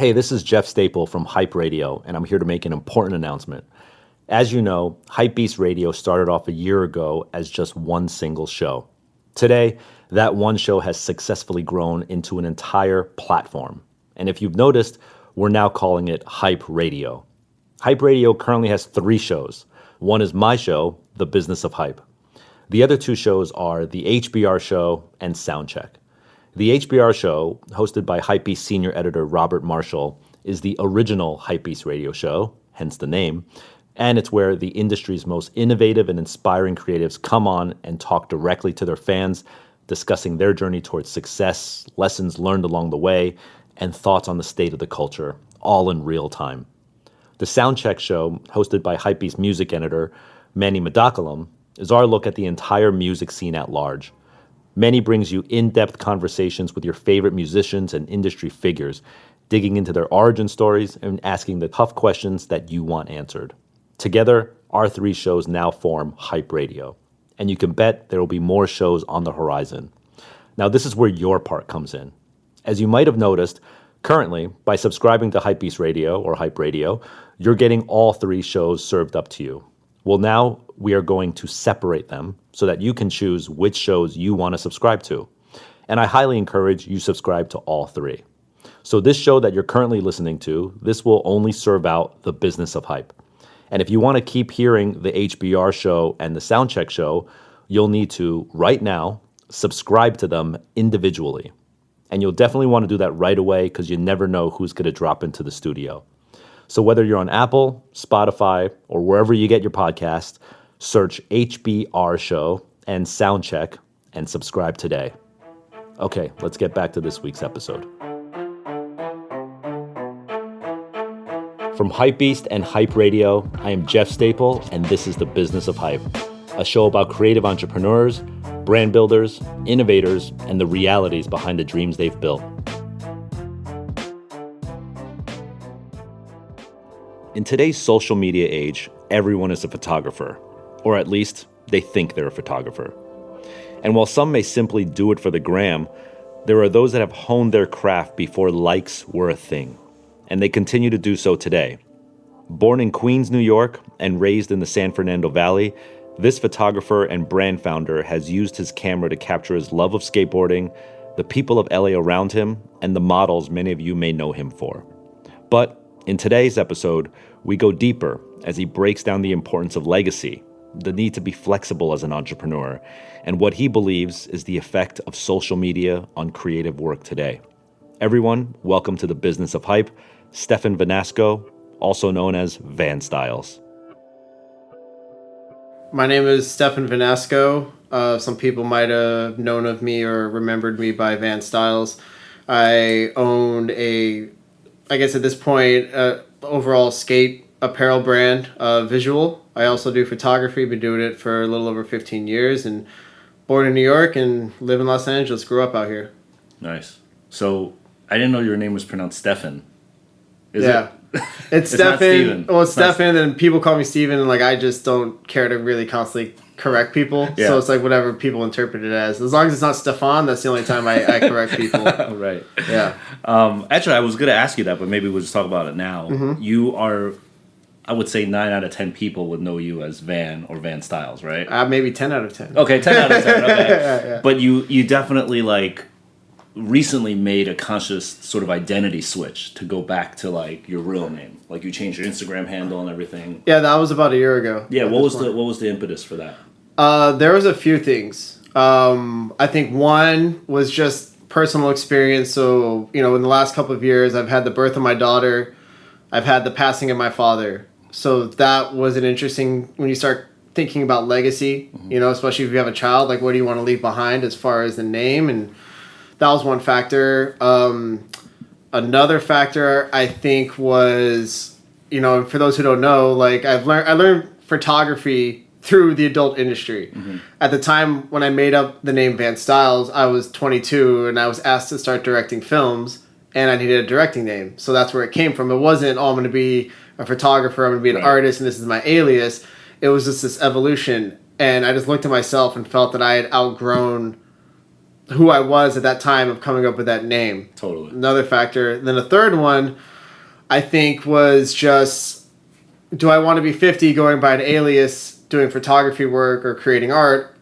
Hey, this is Jeff Staple from Hype Radio, and I'm here to make an important announcement. As you know, HYPEBEAST Radio started off a year ago as just one single show. Today, that one show has successfully grown into an entire platform. And if you've noticed, we're now calling it Hype Radio. Hype Radio currently has 3 shows. One is my show, The Business of Hype. The other 2 shows are the HBR Show and Soundcheck. The HBR Show, hosted by HYPEBEAST senior editor Robert Marshall, is the original HYPEBEAST radio show, hence the name, and it's where the industry's most innovative and inspiring creatives come on and talk directly to their fans, discussing their journey towards success, lessons learned along the way, and thoughts on the state of the culture, all in real time. The Soundcheck Show, hosted by HYPEBEAST music editor Manny Madakalam, is our look at the entire music scene at large. Manny brings you in-depth conversations with your favorite musicians and industry figures, digging into their origin stories and asking the tough questions that you want answered. Together, our 3 shows now form Hype Radio, and you can bet there will be more shows on the horizon. Now, this is where your part comes in. As you might have noticed, currently, by subscribing to HYPEBEAST Radio or Hype Radio, you're getting all 3 shows served up to you. Well, now we are going to separate them so that you can choose which shows you want to subscribe to. And I highly encourage you subscribe to all 3. So this show that you're currently listening to, this will only serve out the business of hype. And if you want to keep hearing the HBR Show and the Soundcheck Show, you'll need to, right now, subscribe to them individually. And you'll definitely want to do that right away because you never know who's going to drop into the studio. So whether you're on Apple, Spotify, or wherever you get your podcast, search HBR Show and Soundcheck and subscribe today. Okay, let's get back to this week's episode. From HYPEBEAST and Hype Radio, I am Jeff Staple, and this is The Business of Hype, a show about creative entrepreneurs, brand builders, innovators, and the realities behind the dreams they've built. In today's social media age, everyone is a photographer, or at least they think they're a photographer. And while some may simply do it for the gram, there are those that have honed their craft before likes were a thing, and they continue to do so today. Born in Queens, New York, and raised in the San Fernando Valley, this photographer and brand founder has used his camera to capture his love of skateboarding, the people of LA around him, and the models many of you may know him for. But in today's episode, we go deeper as he breaks down the importance of legacy, the need to be flexible as an entrepreneur, and what he believes is the effect of social media on creative work today. Everyone, welcome to The Business of Hype, Stephen Vanasco, also known as Van Styles. My name is Stephen Vanasco. Some people might have known of me or remembered me by Van Styles. I owned I guess at this point, overall skate apparel brand, Visual. I also do photography, been doing it for a little over 15 years, and born in New York and live in Los Angeles, grew up out here. Nice. So, I didn't know your name was pronounced Stephen. Is it? It's Stephen. Well, it's Stephen, and people call me Steven, and I just don't care to really constantly correct people. Yeah. So it's whatever people interpret it as. As long as it's not Stefan, that's the only time I correct people. Right. Yeah. Actually, I was going to ask you that, but maybe we'll just talk about it now. Mm-hmm. You are, I would say 9 out of 10 people would know you as Van or Van Styles, right? Maybe 10 out of 10. Okay, 10 out of 10. Okay. Yeah. But you definitely recently made a conscious sort of identity switch to go back to your real name. You changed your Instagram handle and everything. Yeah, that was about a year ago. Yeah, what was the impetus for that? There was a few things. I think one was just personal experience. So, in the last couple of years, I've had the birth of my daughter. I've had the passing of my father. So that was an interesting, when you start thinking about legacy, mm-hmm. Especially if you have a child, what do you want to leave behind as far as the name? And that was one factor. Another factor, I think, was, for those who don't know, I learned photography through the adult industry. Mm-hmm. At the time when I made up the name Van Styles, I was 22 and I was asked to start directing films, and I needed a directing name. So that's where it came from. It wasn't, I'm going to be a photographer, I'm going to be an artist, and this is my alias. It was just this evolution. And I just looked at myself and felt that I had outgrown who I was at that time of coming up with that name. Totally. Another factor. Then the third one, I think, was just, do I want to be 50 going by an alias, doing photography work or creating art?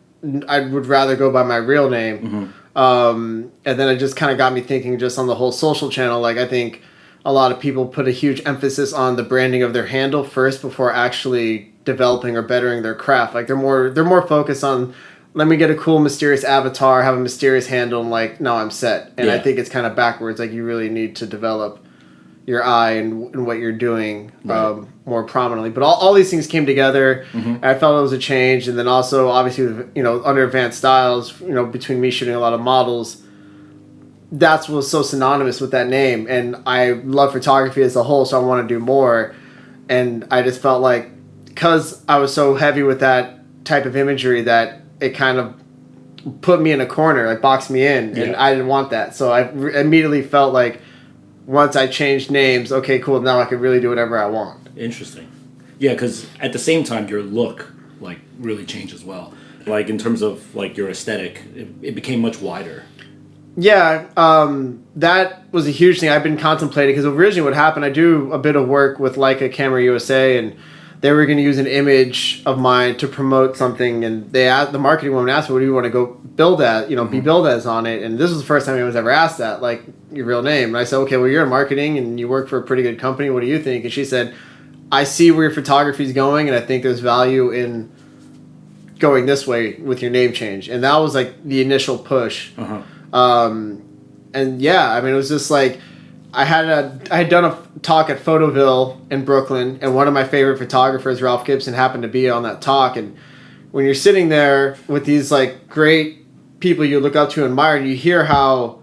I would rather go by my real name. And then it just kind of got me thinking just on the whole social channel. Like, I think a lot of people put a huge emphasis on the branding of their handle first before actually developing or bettering their craft. Like, they're more focused on, let me get a cool mysterious avatar, have a mysterious handle, and like, no, I'm set. And I think it's kind of backwards. Like, you really need to develop your eye and what you're doing more prominently. But all these things came together. And I felt it was a change. And then also, obviously, under Advanced Styles, between me shooting a lot of models, that's what was so synonymous with that name. And I love photography as a whole, so I want to do more. And I just felt like, because I was so heavy with that type of imagery, that it kind of put me in a corner, like boxed me in. And I didn't want that. So I immediately felt like, once I changed names, okay, cool, now I can really do whatever I want. Interesting. Yeah, because at the same time, your look, like, really changed as well. Like, in terms of, like, your aesthetic, it became much wider. Yeah, that was a huge thing I've been contemplating, because originally what happened, I do a bit of work with Leica Camera USA, and they were going to use an image of mine to promote something, and the marketing woman asked me, what do you want to go build at, be billed as on it? And this was the first time anyone's ever asked that, like, your real name. And I said, okay, well, you're in marketing and you work for a pretty good company, what do you think? And she said, I see where your photography is going, and I think there's value in going this way with your name change. And that was like the initial push. And yeah, I mean, it was just like, I had done a talk at Photoville in Brooklyn, and one of my favorite photographers, Ralph Gibson, happened to be on that talk. And when you're sitting there with these like great people you look up to and admire, and you hear how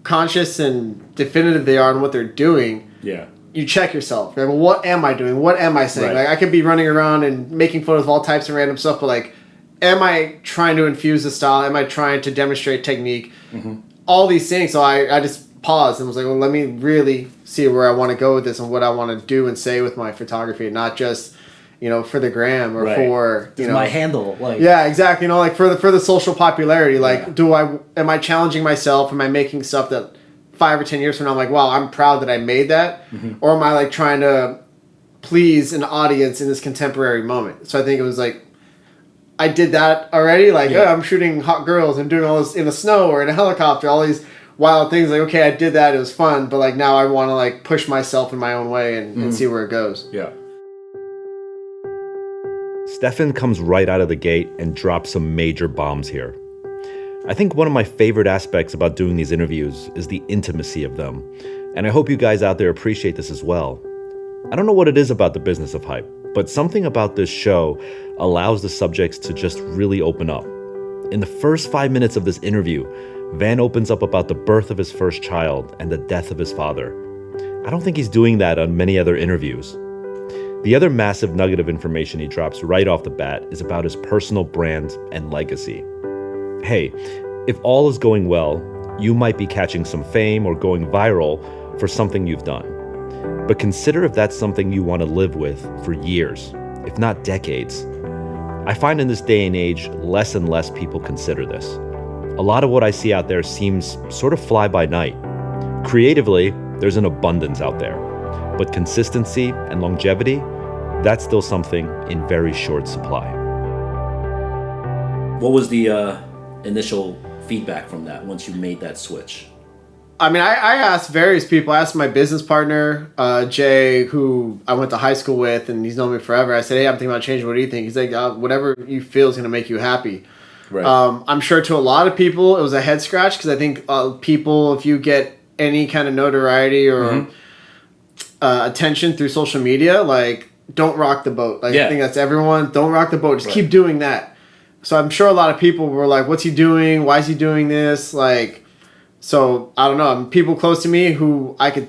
conscious and definitive they are in what they're doing, you check yourself. Like, well, what am I doing? What am I saying? Like, I could be running around and making photos of all types of random stuff, but like, am I trying to infuse the style? Am I trying to demonstrate technique? All these things. So I just paused and was like, well, let me really see where I want to go with this and what I want to do and say with my photography, not just, for the gram or for, my handle. Like, yeah, exactly. Like for the social popularity, like, am I challenging myself? Am I making stuff that 5 or 10 years from now, I'm like, wow, I'm proud that I made that? Or am I like trying to please an audience in this contemporary moment? So I think it was like, I did that already. Like, I'm shooting hot girls and doing all this in the snow or in a helicopter, all these wild things. Like, okay, I did that. It was fun. But like, now I want to like push myself in my own way and see where it goes. Yeah. Stephen comes right out of the gate and drops some major bombs here. I think one of my favorite aspects about doing these interviews is the intimacy of them. And I hope you guys out there appreciate this as well. I don't know what it is about the business of hype, but something about this show allows the subjects to just really open up. In the first 5 minutes of this interview, Van opens up about the birth of his first child and the death of his father. I don't think he's doing that on many other interviews. The other massive nugget of information he drops right off the bat is about his personal brand and legacy. Hey, if all is going well, you might be catching some fame or going viral for something you've done. But consider if that's something you want to live with for years, if not decades. I find in this day and age, less and less people consider this. A lot of what I see out there seems sort of fly by night. Creatively, there's an abundance out there. But consistency and longevity, that's still something in very short supply. What was the initial feedback from that once you made that switch? I mean, I asked various people. I asked my business partner, Jay, who I went to high school with, and he's known me forever. I said, hey, I'm thinking about changing. What do you think? He's like, whatever you feel is going to make you happy. Right. I'm sure to a lot of people, it was a head scratch, because I think people, if you get any kind of notoriety or attention through social media, like, don't rock the boat. Like, I think that's everyone. Don't rock the boat. Just keep doing that. So I'm sure a lot of people were like, what's he doing? Why is he doing this? Like, so, I don't know. People close to me who I could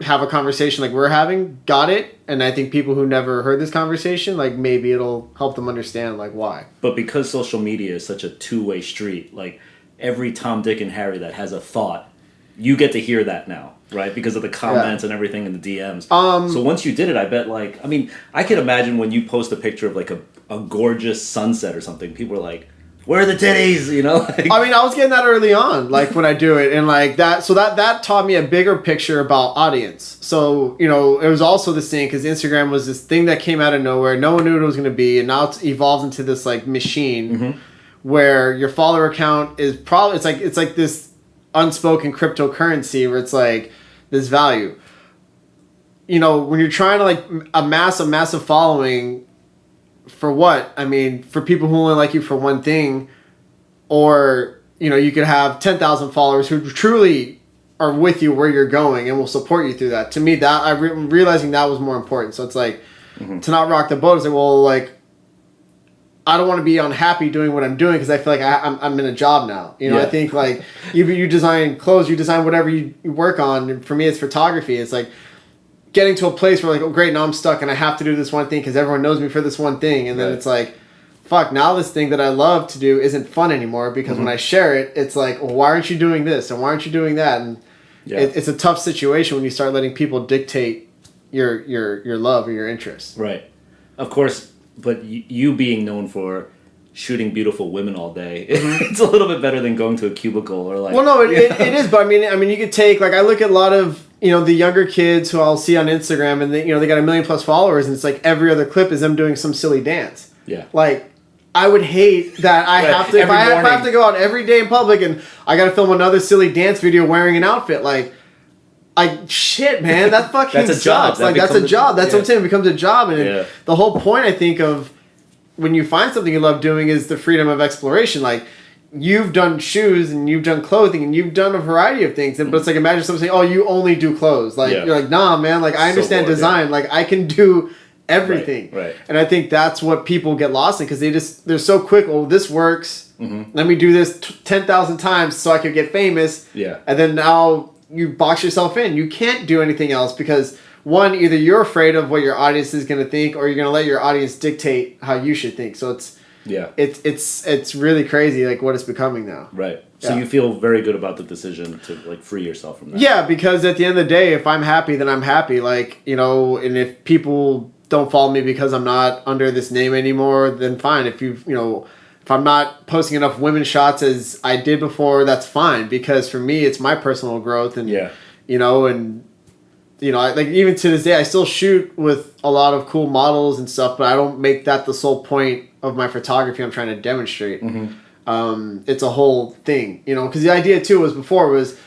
have a conversation like we're having got it. And I think people who never heard this conversation, like, maybe it'll help them understand, like, why. But because social media is such a two-way street, like, every Tom, Dick, and Harry that has a thought, you get to hear that now, right? Because of the comments and everything in the DMs. So once you did it, I bet, like, I mean, I can imagine when you post a picture of, like, a gorgeous sunset or something, people are like, where are the titties? You know. Like, I mean, I was getting that early on, like when I do it, and like that. So that taught me a bigger picture about audience. So it was also this thing because Instagram was this thing that came out of nowhere. No one knew what it was going to be, and now it's evolved into this like machine where your follower count is probably it's like this unspoken cryptocurrency where it's like this value. When you're trying to like amass a massive following. For what? I mean, for people who only like you for one thing, or you could have 10,000 followers who truly are with you where you're going and will support you through that. To me, that I'm realizing that was more important. So it's like to not rock the boat. It's like, well, like I don't want to be unhappy doing what I'm doing because I feel like I'm in a job now. I think like you design clothes, you design whatever you work on. And for me, it's photography. It's like getting to a place where like, oh great, now I'm stuck and I have to do this one thing because everyone knows me for this one thing, and then it's like, fuck, now this thing that I love to do isn't fun anymore because when I share it, it's like, well, why aren't you doing this and why aren't you doing that? And it's a tough situation when you start letting people dictate your love or your interest. Right, of course, but you being known for shooting beautiful women all day, it's a little bit better than going to a cubicle or like. Well, no, it is, but I mean, you could take like I look at a lot of. The younger kids who I'll see on Instagram and they got 1 million+ followers and it's like every other clip is them doing some silly dance. Yeah. Like, I would hate that I have to, if I have to go out every day in public and I got to film another silly dance video wearing an outfit, shit, man, that fucking that's a job. sucks. Like, that's a job. That's what I'm saying. It becomes a job. And the whole point, I think, of when you find something you love doing is the freedom of exploration. Like, you've done shoes and you've done clothing and you've done a variety of things. But it's like, imagine someone saying, oh, you only do clothes. Like, you're like, nah, man, like, I understand design. Like, I can do everything. Right. And I think that's what people get lost in because they're so quick. Oh, this works. Let me do this 10,000 times so I could get famous. Yeah. And then now you box yourself in. You can't do anything else because one, either you're afraid of what your audience is going to think or you're going to let your audience dictate how you should think. So it's really crazy like what it's becoming now. Right. So you feel very good about the decision to like free yourself from that. Yeah, because at the end of the day, if I'm happy, then I'm happy. Like, and if people don't follow me because I'm not under this name anymore, then fine. If if I'm not posting enough women shots as I did before, that's fine because for me it's my personal growth and I, like even to this day I still shoot with a lot of cool models and stuff, but I don't make that the sole point of my photography I'm trying to demonstrate. It's a whole thing, because the idea too was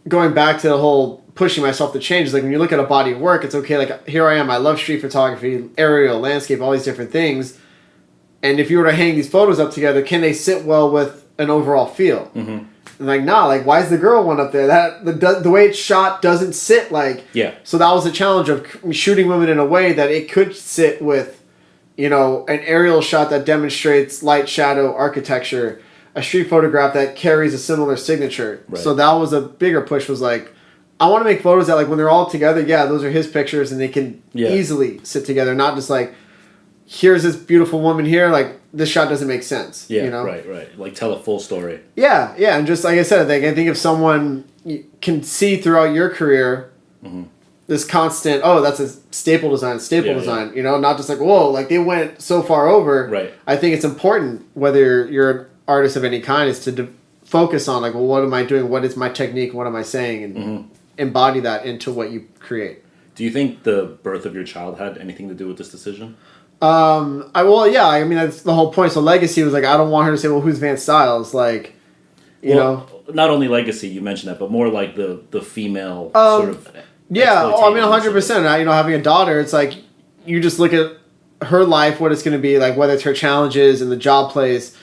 going back to the whole pushing myself to change. It's like when you look at a body of work, it's okay, like here I am, I love street photography, aerial, landscape, all these different things, and if you were to hang these photos up together, can they sit well with an overall feel? And like, nah, like why is the girl one up there? That the way it's shot doesn't sit like. So that was the challenge of shooting women in a way that it could sit with an aerial shot that demonstrates light shadow architecture, a street photograph that carries a similar signature. Right. So that was a bigger push, was like, I want to make photos that like when they're all together, those are his pictures and they can easily sit together, not just like, here's this beautiful woman here, like this shot doesn't make sense. Right. Like tell a full story. Yeah, and just like I said, I think if someone can see throughout your career this constant, oh, that's a staple design, not just like, whoa, like they went so far over. Right. I think it's important, whether you're an artist of any kind, is to focus on like, well, what am I doing? What is my technique? What am I saying? And embody that into what you create. Do you think the birth of your child had anything to do with this decision? I mean, that's the whole point. So Legacy was like, I don't want her to say, well, who's Van Styles? Like, you know. Not only Legacy, you mentioned that, but more like the female sort of. Yeah, I mean, 100%. Having a daughter, it's like you just look at her life, what it's going to be like, whether it's her challenges in the job place,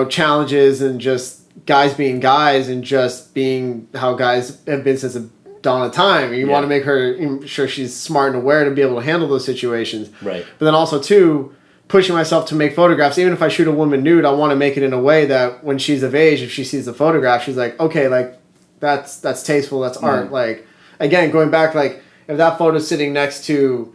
challenges and just guys being guys and just being how guys have been since the dawn of time. You want to make her sure she's smart and aware to be able to handle those situations. Right. But then also, too, pushing myself to make photographs. Even if I shoot a woman nude, I want to make it in a way that when she's of age, if she sees the photograph, she's like, okay, like, that's tasteful, that's art. Like, again, going back, like, if that photo's sitting next to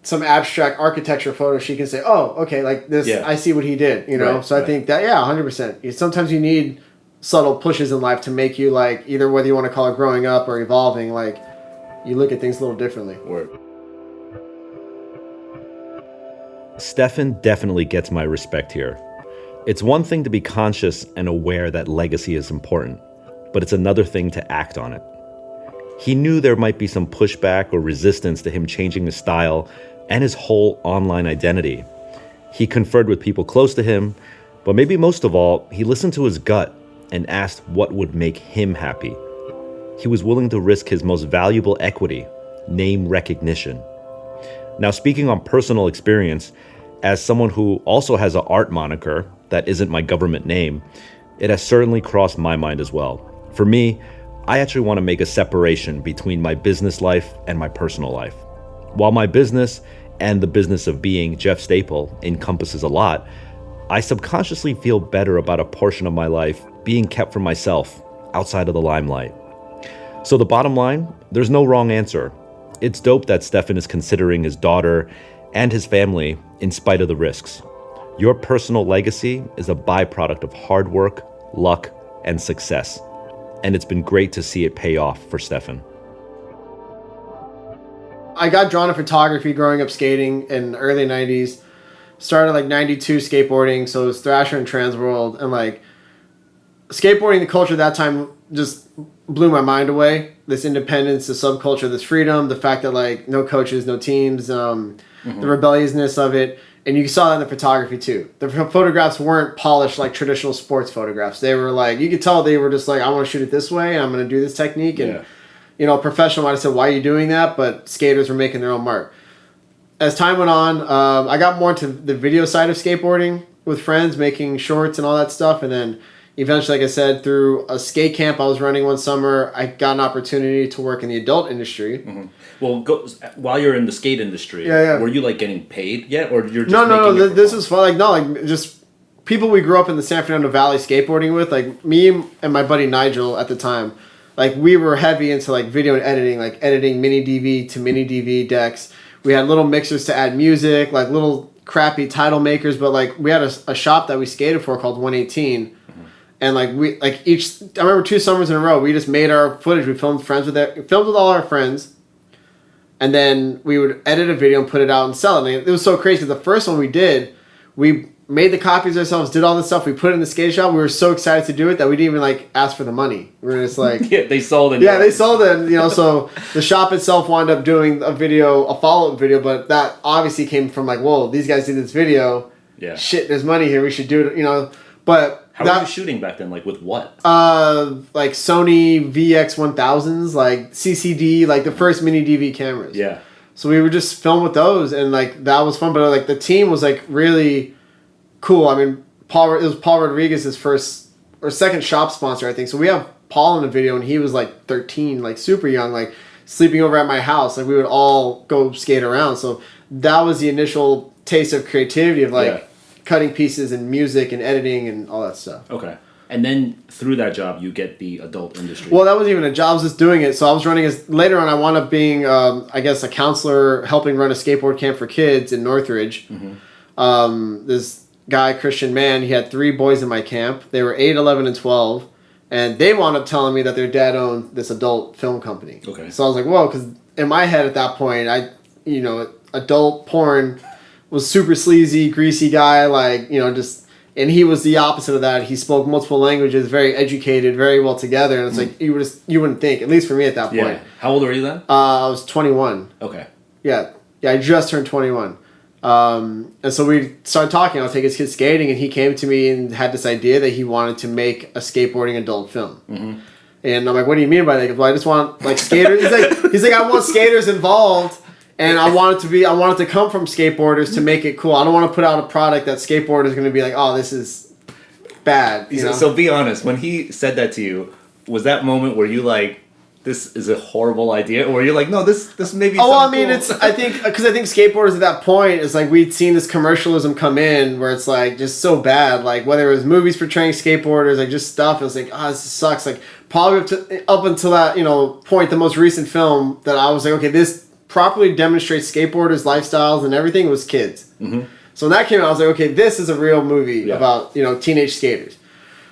some abstract architecture photo, she can say, oh, okay, like this, I see what he did, Right, so I think that, 100%. Sometimes you need subtle pushes in life to make you, like, either whether you want to call it growing up or evolving, like, you look at things a little differently. Word. Stefan definitely gets my respect here. It's one thing to be conscious and aware that legacy is important, but it's another thing to act on it. He knew there might be some pushback or resistance to him changing his style and his whole online identity. He conferred with people close to him, but maybe most of all, he listened to his gut and asked what would make him happy. He was willing to risk his most valuable equity, name recognition. Now, speaking on personal experience, as someone who also has an art moniker that isn't my government name, it has certainly crossed my mind as well. For me, I actually want to make a separation between my business life and my personal life. While my business and the business of being Jeff Staple encompasses a lot, I subconsciously feel better about a portion of my life being kept for myself outside of the limelight. So the bottom line, there's no wrong answer. It's dope that Stephen is considering his daughter and his family in spite of the risks. Your personal legacy is a byproduct of hard work, luck, and success. And it's been great to see it pay off for Stephen. I got drawn to photography growing up skating in the early 90s. Started like 92 skateboarding, so it was Thrasher and Transworld. And like skateboarding, the culture at that time just blew my mind away. This independence, the subculture, this freedom, the fact that like no coaches, no teams, the rebelliousness of it. And you saw that in the photography too. The photographs weren't polished like traditional sports photographs. They were like, you could tell they were just like, I want to shoot it this way, and I'm going to do this technique. And, you know, a professional might have said, why are you doing that? But skaters were making their own mark. As time went on, I got more into the video side of skateboarding with friends, making shorts and all that stuff. And then eventually, like I said, through a skate camp I was running one summer, I got an opportunity to work in the adult industry. Mm-hmm. Well, while you're in the skate industry, were you like getting paid yet, or you're just no? This is fun. Like just people we grew up in the San Fernando Valley skateboarding with, like me and my buddy Nigel at the time. Like we were heavy into like video and editing, like editing mini DV to mini DV decks. We had little mixers to add music, like little crappy title makers, but like we had a shop that we skated for called 118. And like I remember 2 summers in a row, we just made our footage. We filmed with all our friends, and then we would edit a video and put it out and sell it. And it was so crazy. The first one we did, we made the copies ourselves, did all this stuff. We put it in the skate shop. We were so excited to do it that we didn't even like ask for the money. We were just like, they sold it. Yeah, they sold it. You know, so the shop itself wound up doing a follow-up video, but that obviously came from like, whoa, these guys did this video. Yeah. Shit, there's money here. We should do it. You know, but. How were you shooting back then? Like with what? Like Sony VX1000s, like CCD, like the first mini DV cameras. Yeah. So we would just film with those, and like that was fun. But like the team was like really cool. I mean, it was Paul Rodriguez's first or second shop sponsor, I think. So we have Paul in the video, and he was like 13, like super young, like sleeping over at my house. Like we would all go skate around. So that was the initial taste of creativity of like. Yeah. Cutting pieces and music and editing and all that stuff. Okay. And then through that job, you get the adult industry. Well, that wasn't even a job. I was just doing it. So I was running later on, I wound up being, I guess, a counselor helping run a skateboard camp for kids in Northridge. Mm-hmm. This guy, Christian Mann, he had 3 boys in my camp. They were 8, 11, and 12. And they wound up telling me that their dad owned this adult film company. Okay. So I was like, whoa, because in my head at that point, adult porn was super sleazy, greasy guy, like, you know, just, and he was the opposite of that. He spoke multiple languages, very educated, very well together, and it's like, you wouldn't think, at least for me at that point. Yeah. How old were you then? I was 21. Okay. Yeah, I just turned 21. And so we started talking. I was taking his kids skating, and he came to me and had this idea that he wanted to make a skateboarding adult film. Mm-hmm. And I'm like, what do you mean by that? Well, I just want, like, skaters. He's like, I want skaters involved. And I want it to come from skateboarders to make it cool. I don't want to put out a product that skateboarders are going to be like, oh, this is bad. You know? So be honest, when he said that to you, was that moment where you like, this is a horrible idea? Or you're like, no, this may be something I mean, cool. I think skateboarders at that point, it's like we'd seen this commercialism come in where it's like just so bad. Like whether it was movies portraying skateboarders, like just stuff, it was like, oh, this sucks. Like probably up until that, point, the most recent film that I was like, okay, this properly demonstrates skateboarders' lifestyles and everything was kids. Mm-hmm. So when that came out, I was like, okay, this is a real movie about, teenage skaters.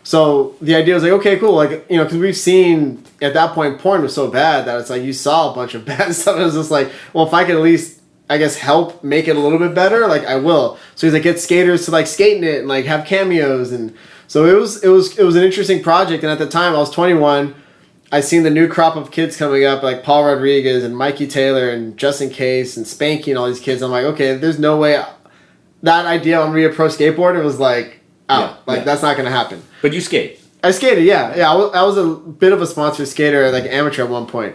So the idea was like, okay, cool. Like, because we've seen at that point, porn was so bad that it's like you saw a bunch of bad stuff. It was just like, well, if I could at least I guess, help make it a little bit better, like, I will. So he's like, get skaters to like skate in it and like have cameos. And so it was an interesting project. And at the time I was 21. I seen the new crop of kids coming up, like Paul Rodriguez and Mikey Taylor and Justin Case and Spanky and all these kids. I'm like, okay, there's no way that idea I'm gonna be a pro skateboarder was like out. That's not gonna happen. But you skate. I skated, yeah. I was a bit of a sponsored skater, like amateur at one point.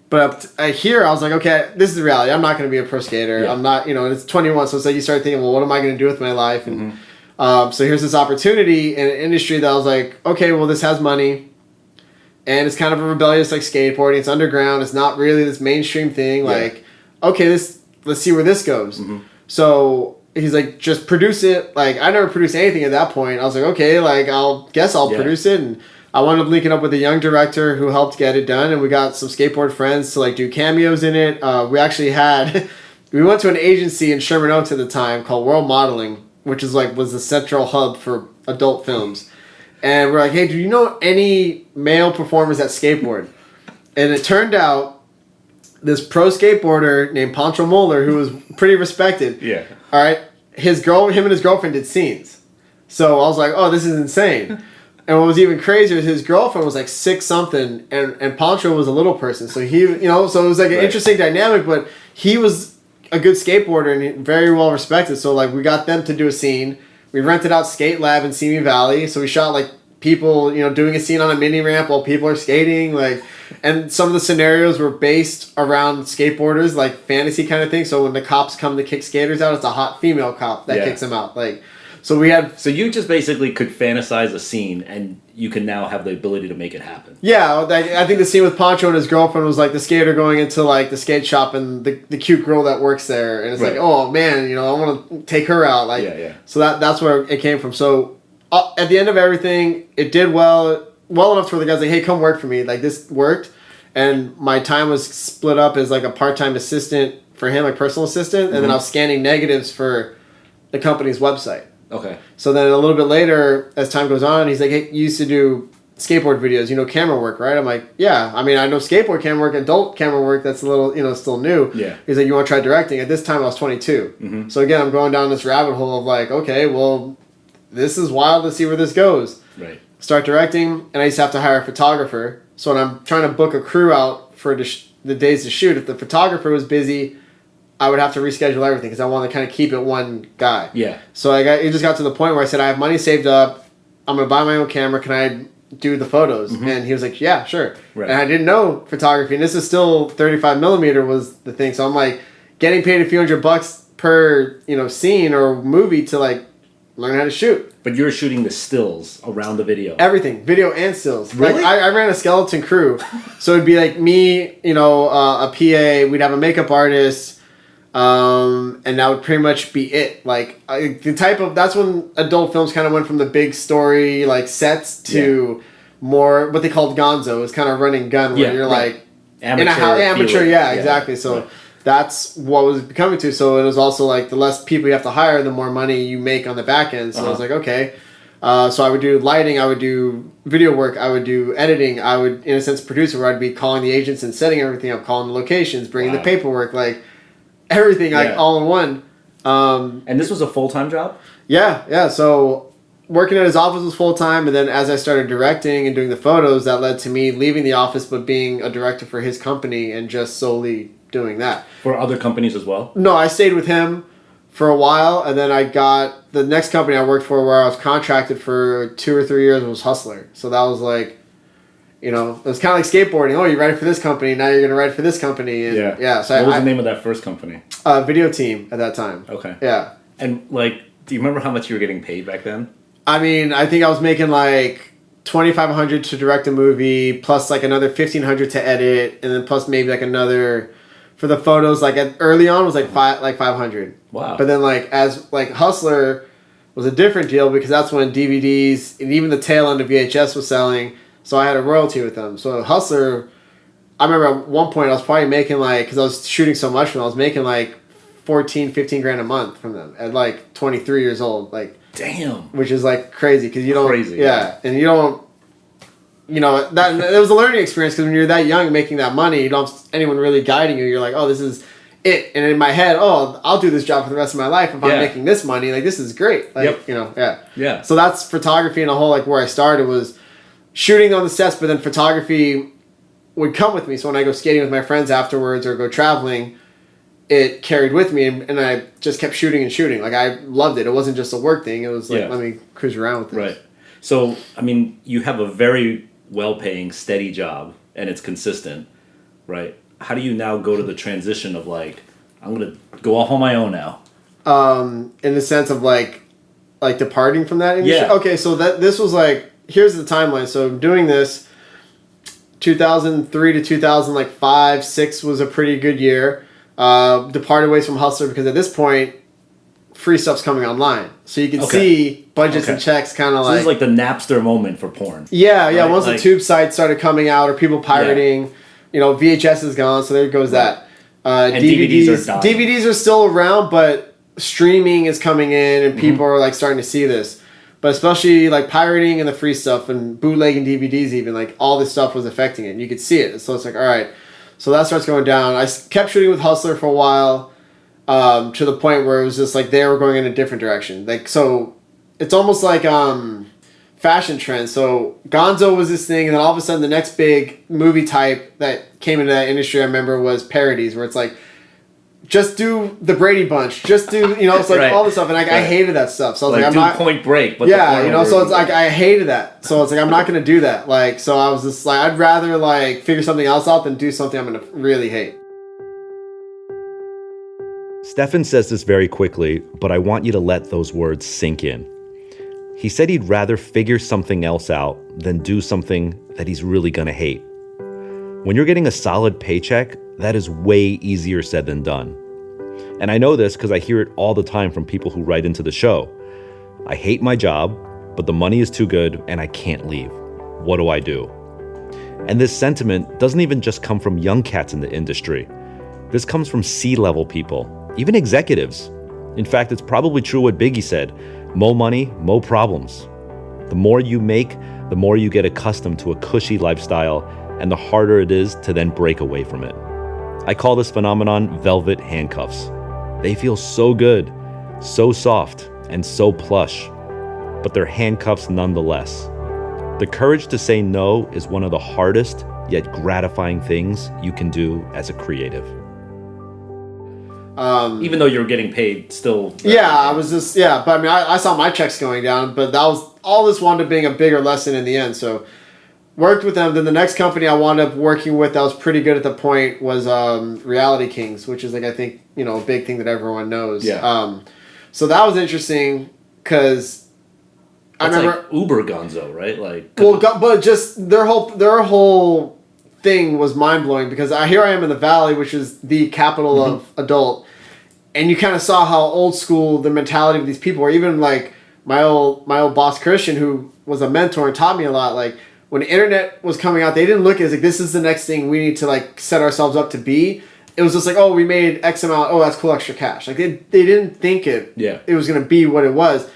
But here I was like, okay, this is the reality. I'm not gonna be a pro skater. Yeah. I'm not, and it's 21, so it's like you start thinking, well, what am I gonna do with my life? And so here's this opportunity in an industry that I was like, okay, well, this has money. And it's kind of a rebellious like skateboarding. It's underground. It's not really this mainstream thing. Yeah. Like, okay, let's see where this goes. So he's like, just produce it. Like, I never produced anything at that point. I was like, okay, like I'll produce it. And I wound up linking up with a young director who helped get it done. And we got some skateboard friends to like do cameos in it. We actually had, we went to an agency in Sherman Oaks at the time called World Modeling, which is like was the central hub for adult films. And we're like, hey, do you know any male performers that skateboard? And it turned out this pro skateboarder named Pancho Moeller, who was pretty respected. Yeah. All right. Him and his girlfriend did scenes. So I was like, oh, this is insane. And what was even crazier is his girlfriend was like 6-something, and Pancho was a little person. So he, so it was like an interesting dynamic, but he was a good skateboarder and very well respected. So like we got them to do a scene. We rented out Skate Lab in Simi Valley, so we shot like people, doing a scene on a mini ramp while people are skating, like, and some of the scenarios were based around skateboarders, like fantasy kind of thing. So when the cops come to kick skaters out, it's a hot female cop that kicks them out, like. So we had. So you just basically could fantasize a scene, and you can now have the ability to make it happen. Yeah, I think the scene with Pancho and his girlfriend was like the skater going into like the skate shop and the cute girl that works there, and it's like, oh man, I want to take her out, like. Yeah. So that's where it came from. So at the end of everything, it did well enough for the guys like, hey, come work for me. Like this worked, and my time was split up as like a part-time assistant for him, like personal assistant, and then I was scanning negatives for the company's website. Okay. So then a little bit later, as time goes on, he's like, hey, you used to do skateboard videos, camera work, right? I'm like, yeah. I mean, I know skateboard camera work, adult camera work, that's a little, still new. Yeah. He's like, you want to try directing? At this time, I was 22. So again, I'm going down this rabbit hole of like, okay, well, this is wild to see where this goes. Right. Start directing, and I used to have to hire a photographer. So when I'm trying to book a crew out for the days to shoot, if the photographer was busy, I would have to reschedule everything because I want to kind of keep it one guy. Yeah. So it just got to the point where I said, I have money saved up. I'm going to buy my own camera. Can I do the photos? And he was like, yeah, sure. Right. And I didn't know photography. And this is still 35 millimeter was the thing. So I'm like getting paid a few $100 per, scene or movie to like learn how to shoot. But you're shooting the stills around the video. Everything. Video and stills. Really? Like, I ran a skeleton crew. So it'd be like me, a PA. We'd have a makeup artist. And that would pretty much be it. Like that's when adult films kind of went from the big story like sets to more what they called gonzo. It's kind of running gun where you're like amateur. Yeah, exactly. So that's what was becoming to. So it was also like the less people you have to hire, the more money you make on the back end. So I was like, okay. So I would do lighting, I would do video work, I would do editing, I would in a sense produce where I'd be calling the agents and setting everything up, calling the locations, bringing the paperwork, like. Everything like all in one. And this was a full-time job? Yeah. So working at his office was full-time, and then as I started directing and doing the photos, that led to me leaving the office but being a director for his company and just solely doing that. For other companies as well? No, I stayed with him for a while, and then I got the next company I worked for where I was contracted for 2 or 3 years was Hustler. So that was like, it was kind of like skateboarding. Oh, you write for this company, now you're going to write for this company. And so what was the name of that first company? Video Team at that time. Okay. Yeah. And, do you remember how much you were getting paid back then? I mean, I think I was making, $2,500 to direct a movie, plus, another $1,500 to edit, and then plus maybe, another... For the photos, early on was, 500. Wow. But then, as Hustler was a different deal because that's when DVDs and even the tail end of VHS was selling... So I had a royalty with them. So Hustler, I remember at one point I was probably making because I was shooting so much from them, I was making 14, 15 grand a month from them at 23 years old. Damn. Which is crazy because you don't. Crazy. Yeah. And you don't, that it was a learning experience because when you're that young making that money, you don't have anyone really guiding you. You're like, oh, this is it. And in my head, oh, I'll do this job for the rest of my life if I'm making this money. Like, this is great. Like, Yeah. So that's photography and a whole, like, where I started was shooting on the sets, but then photography would come with me. So when I go skating with my friends afterwards or go traveling, it carried with me, and I just kept shooting and shooting. Like, I loved it. It wasn't just a work thing. It was like, let me cruise around with this. Right. So, I mean, you have a very well-paying, steady job, and it's consistent, right? How do you now go to the transition of, like, I'm going to go off on my own now? In the sense of, like departing from that industry? Yeah. Okay, so this was, like, here's the timeline. So I'm doing this, 2003 to 2005, 6 was a pretty good year. Departed ways from Hustler because at this point, free stuff's coming online. So you can see budgets and checks kind of so this is like the Napster moment for porn. Yeah, right? Once like, the tube sites started coming out or people pirating, VHS is gone, so there goes that. And DVDs are dying. DVDs are still around, but streaming is coming in and people are like starting to see this. But especially like pirating and the free stuff and bootlegging DVDs even, like all this stuff was affecting it. And you could see it. So it's like, all right. So that starts going down. I kept shooting with Hustler for a while to the point where it was just like they were going in a different direction. Like, so it's almost like fashion trends. So Gonzo was this thing, and then all of a sudden the next big movie type that came into that industry, I remember, was parodies, where it's like, just do the Brady Bunch, just do, it's like all this stuff, and I hated that stuff. So I was like I'm not Point Break, but so it's like I hated that. So it's like I'm not gonna do that. Like, so I was just like, I'd rather like figure something else out than do something I'm gonna really hate. Stephen says this very quickly, but I want you to let those words sink in. He said he'd rather figure something else out than do something that he's really gonna hate. When you're getting a solid paycheck, that is way easier said than done. And I know this because I hear it all the time from people who write into the show. I hate my job, but the money is too good and I can't leave. What do I do? And this sentiment doesn't even just come from young cats in the industry. This comes from C-level people, even executives. In fact, it's probably true what Biggie said, mo money, mo problems. The more you make, the more you get accustomed to a cushy lifestyle, and the harder it is to then break away from it. I call this phenomenon velvet handcuffs. They feel so good, so soft, and so plush, but they're handcuffs nonetheless. The courage to say no is one of the hardest yet gratifying things you can do as a creative. Even though you're getting paid still. I was just, but I mean, I saw my checks going down, but that was, all this wound up being a bigger lesson in the end, so worked with them. Then the next company I wound up working with that was pretty good at the point was Reality Kings, which is like, I think, a big thing that everyone knows. Yeah. So that was interesting because I remember like Uber Gonzo, right? Like, but just their whole thing was mind blowing because here I am in the Valley, which is the capital of adult, and you kind of saw how old school the mentality of these people were. Even like my old boss Christian, who was a mentor and taught me a lot, like, when the internet was coming out, they didn't look at it as like, this is the next thing we need to like set ourselves up to be. It was just like, oh, we made X amount. Oh, that's cool, extra cash. Like they didn't think it was going to be what it was.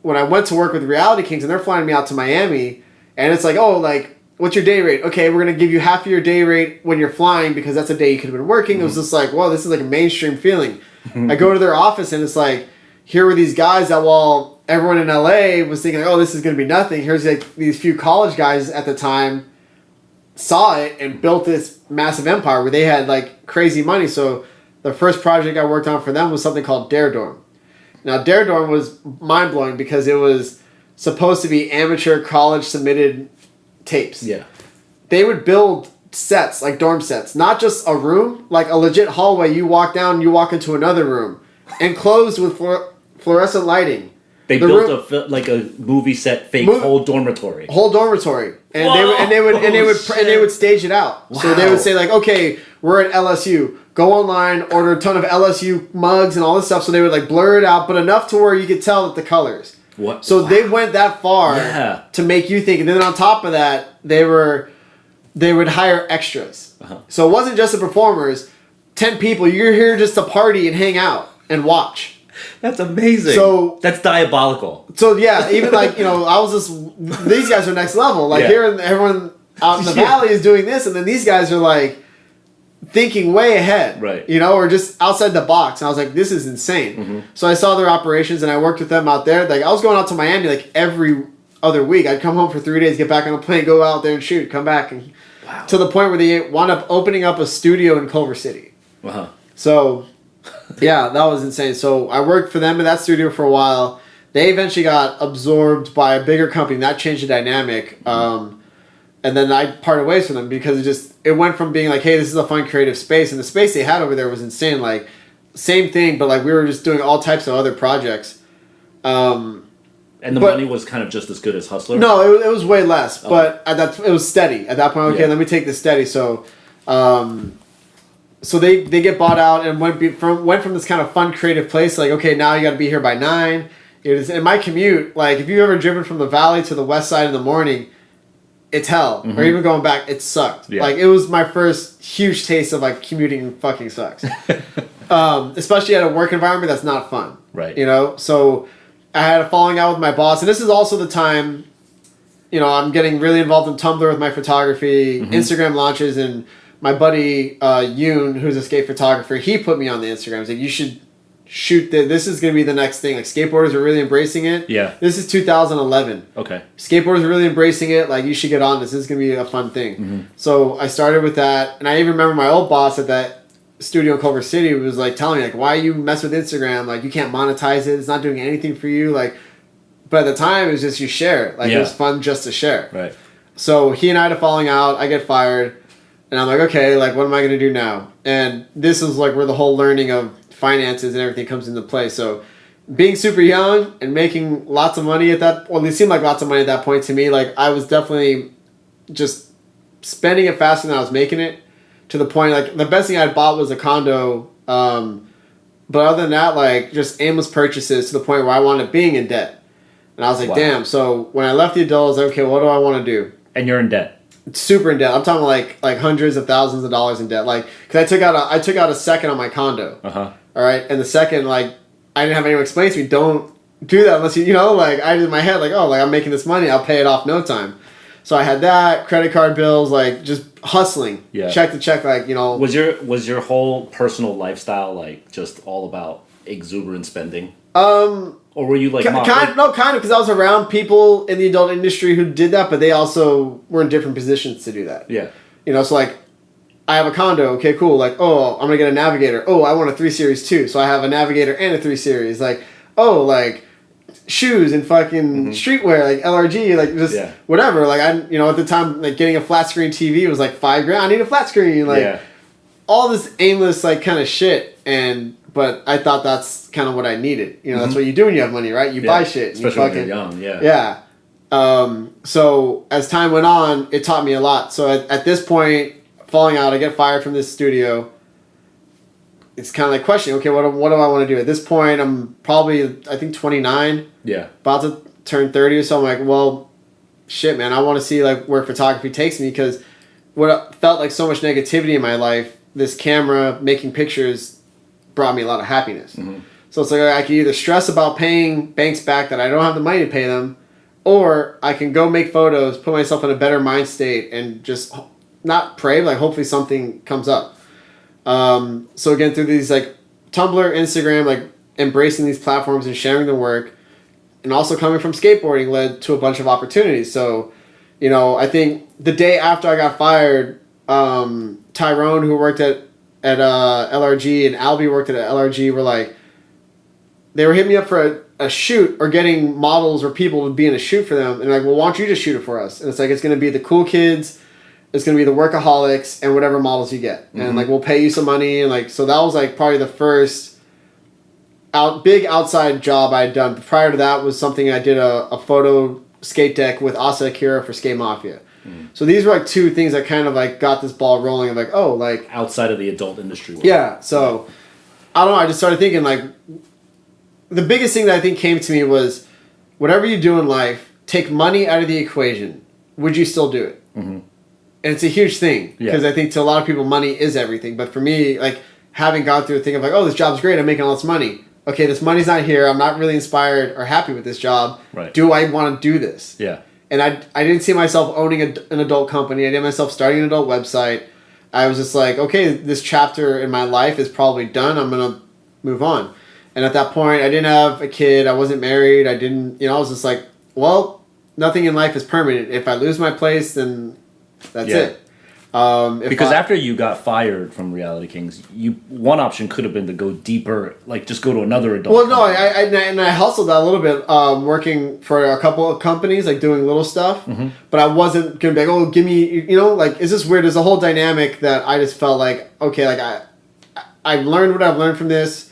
When I went to work with Reality Kings and they're flying me out to Miami, and it's like, oh, like, what's your day rate? Okay, we're going to give you half of your day rate when you're flying because that's a day you could have been working. It was just like, whoa, this is like a mainstream feeling. I go to their office and it's like, here were these guys that while everyone in LA was thinking, oh, this is going to be nothing. Here's like these few college guys at the time saw it and built this massive empire where they had like crazy money. So the first project I worked on for them was something called Dare Dorm. Now, Dare Dorm was mind-blowing because it was supposed to be amateur college submitted tapes. Yeah. They would build sets, like dorm sets, not just a room, like a legit hallway. You walk down, you walk into another room, enclosed with fluorescent lighting. They built a movie set fake whole dormitory. And they would stage it out. Wow. So they would say like, okay, we're at LSU. Go online, order a ton of LSU mugs and all this stuff. So they would like blur it out, but enough to where you could tell that the colors. What? So they went that far to make you think. And then on top of that, they would hire extras. Uh-huh. So it wasn't just the performers. 10 people. You're here just to party and hang out and watch. That's amazing. So that's diabolical. So yeah, even like, I was just, these guys are next level. Like here, everyone out in the valley is doing this, and then these guys are like thinking way ahead, right? You know, or just outside the box. And I was like, this is insane. So I saw their operations and I worked with them out there. Like I was going out to Miami like every other week. I'd come home for 3 days, get back on a plane, go out there and shoot, come back, and to the point where they wound up opening up a studio in Culver City. Wow. So, yeah, that was insane. So I worked for them in that studio for a while. They eventually got absorbed by a bigger company. That changed the dynamic. And then I parted ways from them because it went from being like, hey, this is a fun creative space. And the space they had over there was insane. Like, same thing, but like we were just doing all types of other projects. And the money was kind of just as good as Hustler? No, it was way less. Oh. But it was steady. At that point, okay, let me take this steady. So so they get bought out and went from this kind of fun creative place. Like, okay, now you got to be here by 9. In my commute, like if you've ever driven from the valley to the west side in the morning, it's hell. Or even going back, it sucked. Yeah. Like it was my first huge taste of like commuting fucking sucks. Especially at a work environment that's not fun. Right. You know? So I had a falling out with my boss, and this is also the time, you know, I'm getting really involved in Tumblr with my photography, Instagram launches, and my buddy Yoon, who's a skate photographer, he put me on the Instagram. He's like, you should shoot this is going to be the next thing. Like skateboarders are really embracing it. Yeah. This is 2011. Okay. Skateboarders are really embracing it. Like, you should get on this. This is going to be a fun thing. So I started with that, and I even remember my old boss at that studio in Culver City was like telling me like, why you mess with Instagram? Like, you can't monetize it. It's not doing anything for you. Like, but at the time it was just you share it. Like, it was fun just to share. Right. So he and I had a falling out. I get fired, and I'm like, okay, like, what am I going to do now? And this is like where the whole learning of finances and everything comes into play. So being super young and making lots of money at that, well, it seemed like lots of money at that point to me. Like, I was definitely just spending it faster than I was making it, to the point, like, the best thing I bought was a condo. But other than that, like, just aimless purchases to the point where I wound up being in debt. And I was like, damn. So when I left the adult, I was like, okay, what do I want to do? And you're in debt. Super in debt. I'm talking like hundreds of thousands of dollars in debt. Like, because I took out a second on my condo. All right, and the second, like, I didn't have anyone explain to me, don't do that unless you know, like, I did in my head, like, oh, like, I'm making this money, I'll pay it off no time. So I had that, credit card bills, like, just hustling, check to check, like, you know. Was your whole personal lifestyle like just all about exuberant spending? Or were you like kind of, because I was around people in the adult industry who did that, but they also were in different positions to do that. Yeah. You know, so like, I have a condo. Okay, cool. Like, oh, I'm gonna get a Navigator. Oh, I want a 3 Series too. So I have a Navigator and a 3 Series. Like, oh, like shoes and fucking streetwear, like LRG, like just whatever. Like, I, you know, at the time, like getting a flat screen TV was like $5,000. I need a flat screen. Like, all this aimless like kind of shit. But I thought that's kind of what I needed. You know, that's what you do when you have money, right? You buy shit. Especially when you're young. Yeah. So as time went on, it taught me a lot. So at this point, falling out, I get fired from this studio. It's kind of like questioning, okay, what do I want to do? At this point, I'm probably, I think, 29. Yeah. About to turn 30 or so. I'm like, well, shit, man, I want to see like where photography takes me, because what felt like so much negativity in my life, this camera, making pictures, brought me a lot of happiness. So it's like I can either stress about paying banks back that I don't have the money to pay them, or I can go make photos, put myself in a better mind state, and just not pray, but like hopefully something comes up. So again, through these like Tumblr, Instagram, like embracing these platforms and sharing the work, and also coming from skateboarding led to a bunch of opportunities. So, you know, I think the day after I got fired, Tyrone, who worked at LRG, and Albie worked at LRG, were like, they were hitting me up for a shoot, or getting models or people to be in a shoot for them. And like, well, why don't you just shoot it for us? And it's like, it's going to be the cool kids, it's going to be the workaholics, and whatever models you get. And like, we'll pay you some money. And like, so that was like probably the first big outside job I had done. Prior to that was something I did a photo skate deck with Asa Akira for Skate Mafia. So these were like two things that kind of like got this ball rolling of like, oh, like outside of the adult industry world. Yeah. So I don't know. I just started thinking like, the biggest thing that I think came to me was, whatever you do in life, take money out of the equation. Would you still do it? And it's a huge thing, because I think to a lot of people, money is everything. But for me, like having gone through a thing of like, oh, this job's great, I'm making all this money. Okay, this money's not here. I'm not really inspired or happy with this job. Right. Do I want to do this? Yeah. And I didn't see myself owning an adult company. I didn't myself starting an adult website. I was just like, okay, this chapter in my life is probably done. I'm going to move on. And at that point, I didn't have a kid. I wasn't married. I didn't, I was just like, well, nothing in life is permanent. If I lose my place, then that's it. Because after you got fired from Reality Kings, one option could have been to go deeper, like just go to another adult. Well, no, I hustled that a little bit, working for a couple of companies, like doing little stuff. Mm-hmm. But I wasn't gonna be like, oh, give me, like, is this weird? There's a whole dynamic that I just felt like, okay, like I've learned what I've learned from this.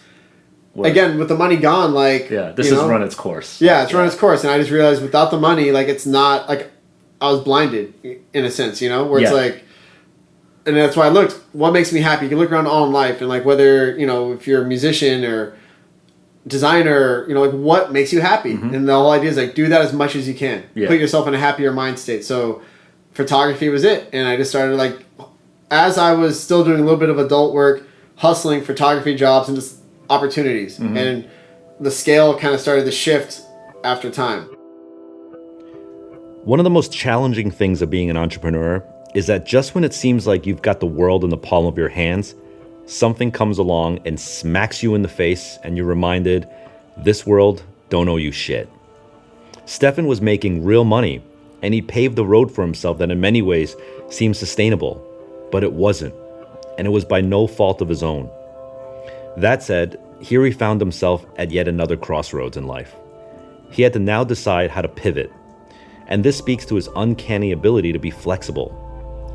Right. Again, with the money gone, like this has run its course. Yeah, it's run its course, and I just realized without the money, like it's not like I was blinded in a sense, where it's like. And that's why I looked, what makes me happy? You can look around all in life and like whether, if you're a musician or designer, like what makes you happy? Mm-hmm. And the whole idea is like do that as much as you can. Yeah. Put yourself in a happier mind state. So photography was it. And I just started like, as I was still doing a little bit of adult work, hustling photography jobs and just opportunities. Mm-hmm. And the scale kind of started to shift after time. One of the most challenging things of being an entrepreneur is that just when it seems like you've got the world in the palm of your hands, something comes along and smacks you in the face and you're reminded, this world don't owe you shit. Stephen was making real money and he paved the road for himself that in many ways seemed sustainable, but it wasn't, and it was by no fault of his own. That said, here he found himself at yet another crossroads in life. He had to now decide how to pivot, and this speaks to his uncanny ability to be flexible.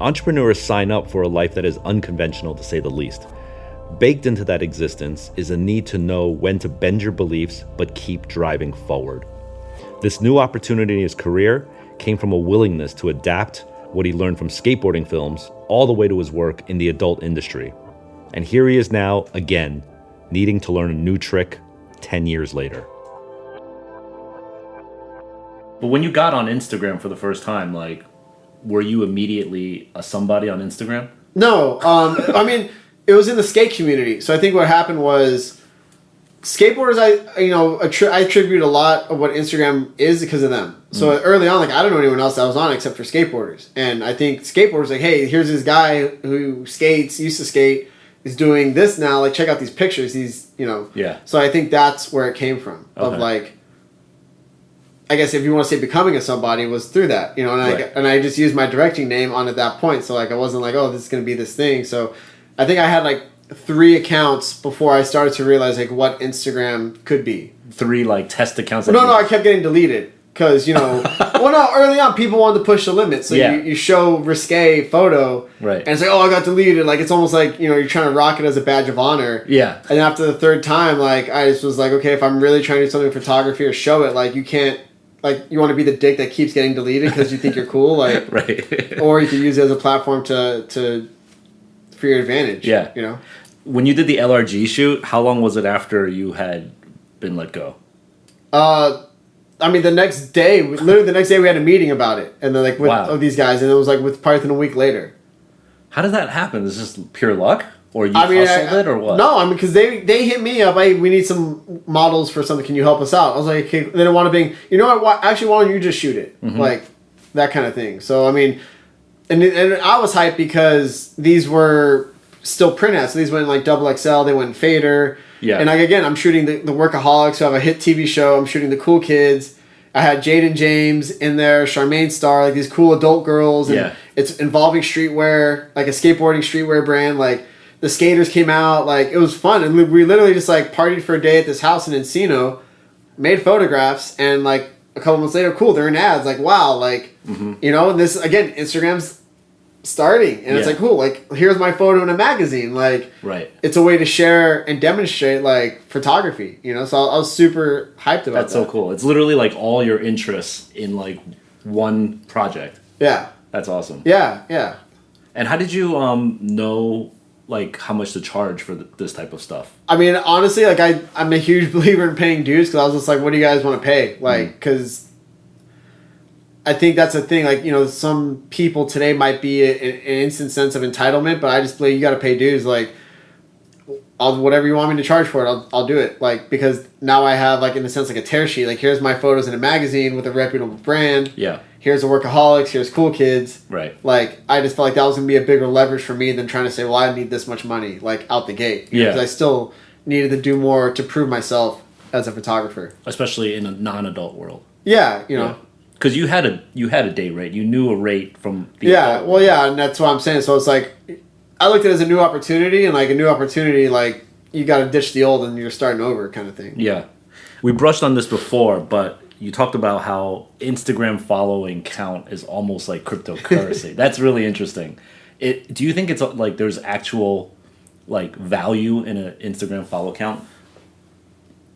Entrepreneurs sign up for a life that is unconventional, to say the least. Baked into that existence is a need to know when to bend your beliefs but keep driving forward. This new opportunity in his career came from a willingness to adapt what he learned from skateboarding films all the way to his work in the adult industry. And here he is now, again, needing to learn a new trick 10 years later. But when you got on Instagram for the first time, like, were you immediately a somebody on Instagram? No. I mean, it was in the skate community. So I think what happened was skateboarders, I attribute a lot of what Instagram is because of them. So early on, like, I don't know anyone else that was on it except for skateboarders. And I think skateboarders, like, hey, here's this guy who skates, used to skate, is doing this now. Like, check out these pictures. Yeah. So I think that's where it came from. Okay. Of, like, I guess if you want to say becoming a somebody was through that, and right. I just used my directing name on at that point. So like I wasn't like, oh, this is going to be this thing. So I think I had like 3 accounts before I started to realize like what Instagram could be. 3 like test accounts. No, I kept getting deleted because early on people wanted to push the limit. So you show risque photo, right? And it's like, oh, I got deleted. Like it's almost like you're trying to rock it as a badge of honor. Yeah. And after the 3rd time, like I just was like, okay, if I'm really trying to do something with photography or show it, like you can't. Like, you want to be the dick that keeps getting deleted because you think you're cool, like, right? Or you can use it as a platform to for your advantage. Yeah, When you did the LRG shoot, how long was it after you had been let go? I mean, literally the next day we had a meeting about it, and then like with these guys, and it was like probably a week later. How did that happen? Is this just pure luck? Or you hustled it, or what? No, because they hit me up. Hey, we need some models for something. Can you help us out? I was like, okay. They don't want to be. You know what? Actually, why don't you just shoot it? Mm-hmm. Like that kind of thing. So I mean, and I was hyped because these were still print ads. So these went in like XXL. They went in fader. Yeah. And like again, I'm shooting the Workaholics who have a hit TV show. I'm shooting the cool kids. I had Jaden James in there, Charmaine Starr, like these cool adult girls. And it's involving streetwear, like a skateboarding streetwear brand, like. The skaters came out, like, it was fun. And we literally just, like, partied for a day at this house in Encino, made photographs, and, like, a couple months later, cool, they're in ads. Like, wow, like, and this, again, Instagram's starting. And it's like, cool, like, here's my photo in a magazine. Like, right. It's a way to share and demonstrate, like, photography, So I was super hyped about that. That's so cool. It's literally, like, all your interests in, like, one project. Yeah. That's awesome. Yeah. And how did you know... like how much to charge for this type of stuff? I mean, honestly, like I'm a huge believer in paying dues because I was just like, what do you guys want to pay? Like, because I think that's the thing. Like, some people today might be an instant sense of entitlement, but I just believe you got to pay dues. Like, I'll whatever you want me to charge for it, I'll do it. Like, because now I have, like, in a sense, like a tear sheet. Like, here's my photos in a magazine with a reputable brand. Yeah. Here's the Workaholics. Here's Cool Kids. Right. Like, I just felt like that was going to be a bigger leverage for me than trying to say, well, I need this much money, like, out the gate. Because I still needed to do more to prove myself as a photographer. Especially in a non-adult world. Yeah, you know. Because you had a day rate. You knew a rate from the adult world. And that's what I'm saying. So it's like, I looked at it as a new opportunity, and like a new opportunity, like, you got to ditch the old and you're starting over kind of thing. Yeah. We brushed on this before, but you talked about how Instagram following count is almost like cryptocurrency. That's really interesting. Do you think it's like there's actual like value in an Instagram follow count?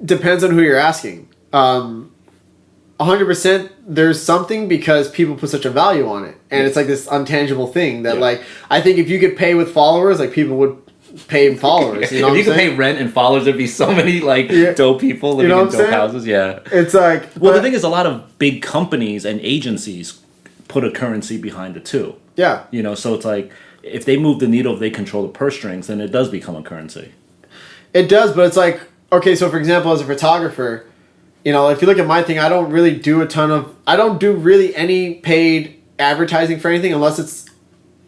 Depends on who you're asking. 100% there's something because people put such a value on it. And it's like this untangible thing that like, I think if you could pay with followers, like people would pay followers. You know if you could pay rent and followers, there'd be so many like dope people living in dope houses. Yeah. It's like... Well, the thing is, a lot of big companies and agencies put a currency behind it too. Yeah. You know, so it's like, if they move the needle, if they control the purse strings, then it does become a currency. It does, but it's like, okay, so for example, as a photographer, you know, if you look at my thing, I don't really do I don't do really any paid advertising for anything unless it's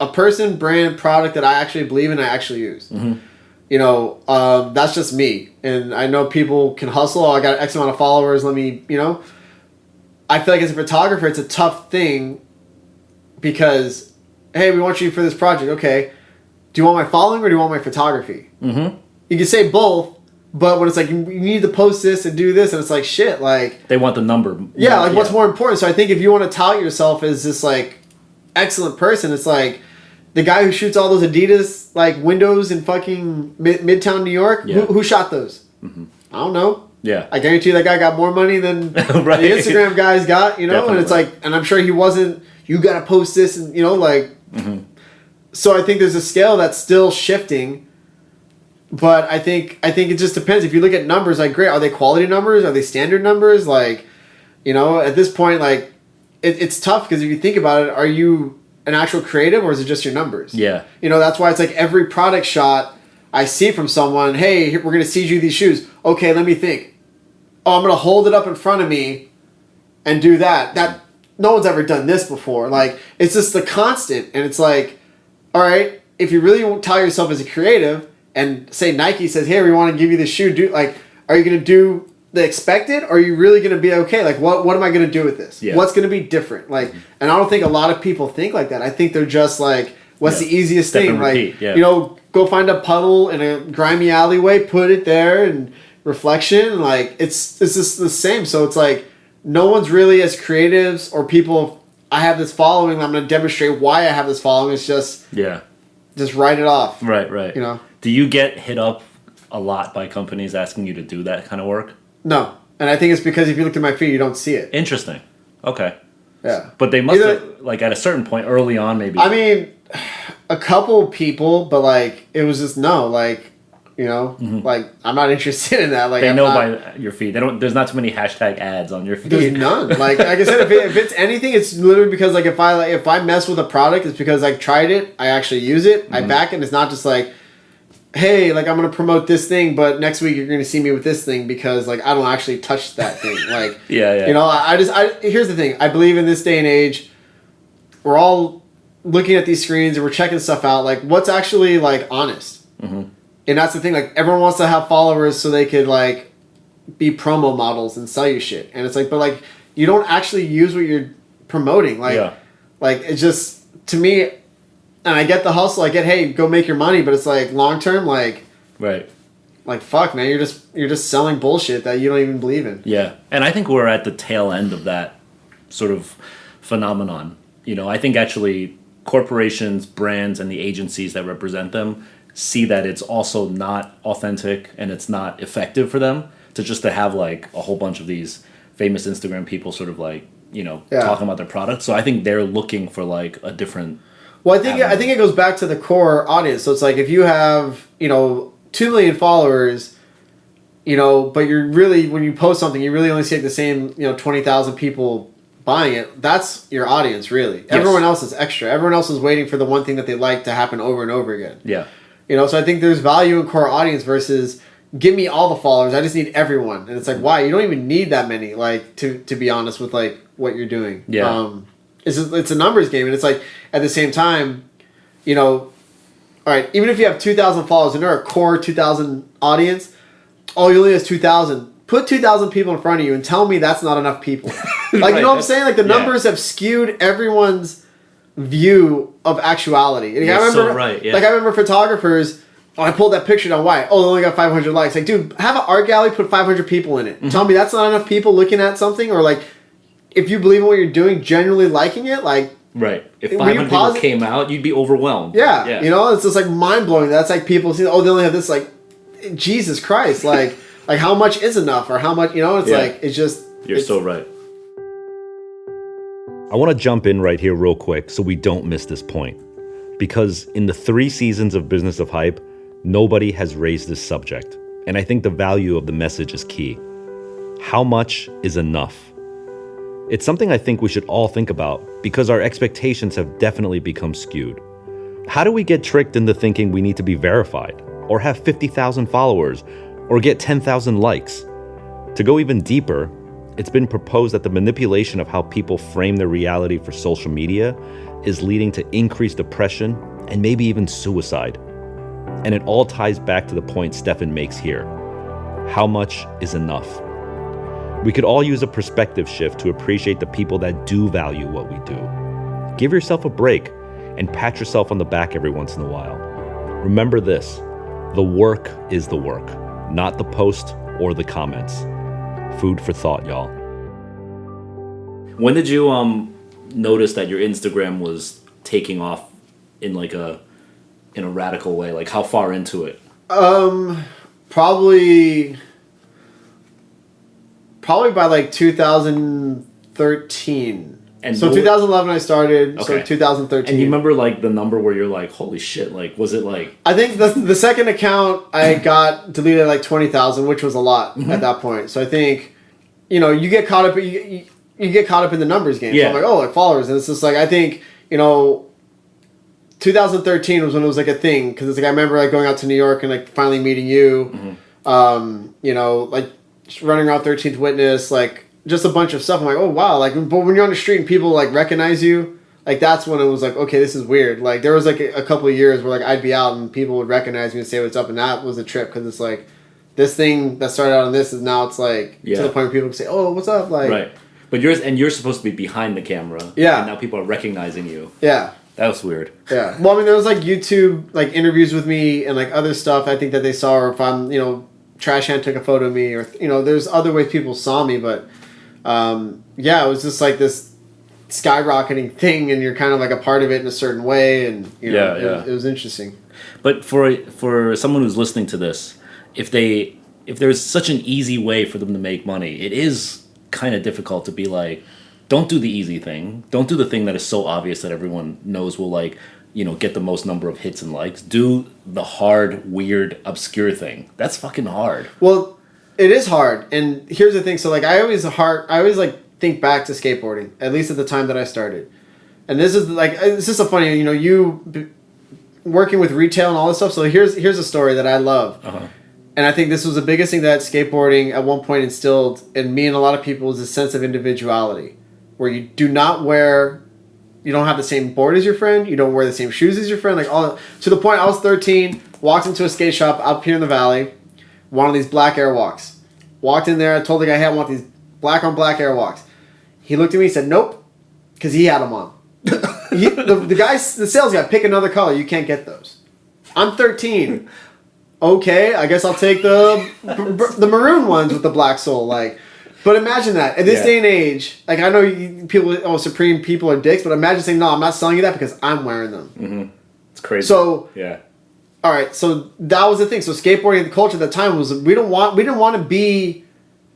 a person, brand, product that I actually believe in, I actually use. Mm-hmm. You know, that's just me. And I know people can hustle. Oh, I got X amount of followers. Let me, you know. I feel like as a photographer, it's a tough thing because, hey, we want you for this project. Okay. Do you want my following or do you want my photography? Mm-hmm. You can say both. But when it's like, you need to post this and do this, and it's like, shit, like... They want the number. Yeah, like, what's more important? So I think if you want to tout yourself as this, like, excellent person, it's like, the guy who shoots all those Adidas, like, windows in fucking Midtown New York, who shot those? Mm-hmm. I don't know. Yeah. I guarantee you that guy got more money than right. the Instagram guys got, you know? Definitely. And it's like, and I'm sure he wasn't, you got to post this, and, you know, like... Mm-hmm. So I think there's a scale that's still shifting. But I think it just depends. If you look at numbers, like, great, are they quality numbers? Are they standard numbers? Like, you know, at this point, like, it's tough because if you think about it, are you an actual creative or is it just your numbers? Yeah. You know, that's why it's like every product shot I see from someone, hey, we're going to siege you these shoes. Okay, let me think. Oh, I'm going to hold it up in front of me and do that. That no one's ever done this before. Like, it's just the constant. And it's like, all right, if you really won't tell yourself as a creative... And say Nike says, hey, we want to give you this shoe. Are you going to do the expected? Or are you really going to be okay? Like, what am I going to do with this? Yeah. What's going to be different? Like, and I don't think a lot of people think like that. I think they're just like, what's the easiest thing? Like, you know, go find a puddle in a grimy alleyway, put it there, and reflection. Like, it's just the same. So it's like, no one's really as creatives or people. I have this following. I'm going to demonstrate why I have this following. It's just just write it off. Right. You know. Do you get hit up a lot by companies asking you to do that kind of work? No. And I think it's because if you look at my feed, you don't see it. Interesting. Okay. Yeah. But they must have, like, at a certain point early on, maybe. I mean, a couple people, but, like, it was just no. Like, you know, like, I'm not interested in that. Like, they know by your feed. There's not too many hashtag ads on your feed. There's none. Like I said, if it's anything, it's literally because, like, if I mess with a product, it's because I tried it, I actually use it, I back it. It's not just like, hey, like, I'm going to promote this thing, but next week you're going to see me with this thing because, like, I don't actually touch that thing. Like, you know, here's the thing. I believe in this day and age, we're all looking at these screens and we're checking stuff out. Like, what's actually, like, honest? Mm-hmm. And that's the thing. Like, everyone wants to have followers so they could, like, be promo models and sell you shit. And it's like, but, like, you don't actually use what you're promoting. Like, like, it's just, to me... And I get the hustle. I get, hey, go make your money. But it's like long term, like, right, like, fuck, man, you're just selling bullshit that you don't even believe in. Yeah, and I think we're at the tail end of that sort of phenomenon. You know, I think actually corporations, brands, and the agencies that represent them see that it's also not authentic and it's not effective for them to have like a whole bunch of these famous Instagram people sort of like, you know, talking about their products. So I think they're looking for like a different. Well, I think it goes back to the core audience. So it's like if you have, you know, 2 million followers, you know, but you're really, when you post something, you really only see like the same, you know, 20,000 people buying it. That's your audience, really. Yes. Everyone else is extra. Everyone else is waiting for the one thing that they like to happen over and over again. Yeah. You know, so I think there's value in core audience versus give me all the followers. I just need everyone. And it's like, why? You don't even need that many, like, to be honest with, like, what you're doing. Yeah. It's a numbers game. And it's like, at the same time, you know, all right, even if you have 2,000 followers and they're a core 2,000 audience, oh, you only has 2,000. Put 2,000 people in front of you and tell me that's not enough people. Like, right. You know what I'm saying? Like, the numbers have skewed everyone's view of actuality. And You're I remember, so right, yeah. Like, I remember photographers, I pulled that picture down. Why? Oh, they only got 500 likes. Like, dude, have an art gallery, put 500 people in it. Mm-hmm. Tell me that's not enough people looking at something? Or, like, if you believe in what you're doing, genuinely liking it, like... Right. If 500 people came out, you'd be overwhelmed. Yeah. You know, it's just, like, mind-blowing. That's, like, people see, oh, they only have this, like, Jesus Christ, like... Like, how much is enough? Or how much, you know, it's like, it's just... You're so right. I want to jump in right here real quick so we don't miss this point. Because in the 3 seasons of Business of Hype, nobody has raised this subject. And I think the value of the message is key. How much is enough? It's something I think we should all think about because our expectations have definitely become skewed. How do we get tricked into thinking we need to be verified or have 50,000 followers or get 10,000 likes? To go even deeper, it's been proposed that the manipulation of how people frame their reality for social media is leading to increased depression and maybe even suicide. And it all ties back to the point Stephen makes here. How much is enough? We could all use a perspective shift to appreciate the people that do value what we do. Give yourself a break and pat yourself on the back every once in a while. Remember this, the work is the work, not the post or the comments. Food for thought, y'all. When did you notice that your Instagram was taking off in like a radical way? Like how far into it? Probably by like 2013. And so 2011 I started, so 2013. And you remember like the number where you're like, holy shit, like was it like... I think the second account I got deleted at like 20,000, which was a lot at that point. So I think, you know, you get caught up you get caught up in the numbers game. Yeah. So I'm like, oh, like followers. And it's just like, I think, you know, 2013 was when it was like a thing. Because it's like, I remember like going out to New York and like finally meeting you. Mm-hmm. You know, like running around 13th Witness, like just a bunch of stuff. I'm like, oh, wow. Like, but when you're on the street and people like recognize you, like that's when it was like, okay, this is weird. Like there was like a couple of years where like I'd be out and people would recognize me and say what's up. And that was a trip because it's like this thing that started out on this is now it's like to the point where people can say, oh, what's up? Like, right. But you're supposed to be behind the camera. Yeah. And now people are recognizing you. Yeah. That was weird. Yeah. Well, I mean, there was like YouTube like interviews with me and like other stuff I think that they saw, or if I'm, you know, Trash Hand took a photo of me, or, you know, there's other ways people saw me, but yeah, it was just like this skyrocketing thing and you're kind of like a part of it in a certain way, and you know, it was interesting. But for someone who's listening to this, if there's such an easy way for them to make money, it is kind of difficult to be like, don't do the easy thing. Don't do the thing that is so obvious that everyone knows will like, you know, get the most number of hits and likes. Do the hard, weird, obscure thing. That's fucking hard. Well, it is hard. And here's the thing. So like I always like think back to skateboarding, at least at the time that I started. And this is like, it's just a funny, you know, you working with retail and all this stuff. So here's a story that I love. Uh-huh. And I think this was the biggest thing that skateboarding at one point instilled in me and a lot of people is a sense of individuality, where you do not wear, you don't have the same board as your friend, you don't wear the same shoes as your friend, like all to the point I was 13, walked into a skate shop up here in the valley, wanted these black Airwalks. Walked in there, I told the guy, hey, I want these black on black Airwalks. He looked at me and said, nope, because he had them on. The sales guy, pick another color, you can't get those. I'm 13. Okay, I guess I'll take the maroon ones with the black sole. Like, but imagine that at this day and age. Like, I know Supreme people are dicks, but imagine saying, "No, I'm not selling you that because I'm wearing them." Mm-hmm. It's crazy. So yeah, all right. So that was the thing. So skateboarding, the culture at the time was we didn't want to be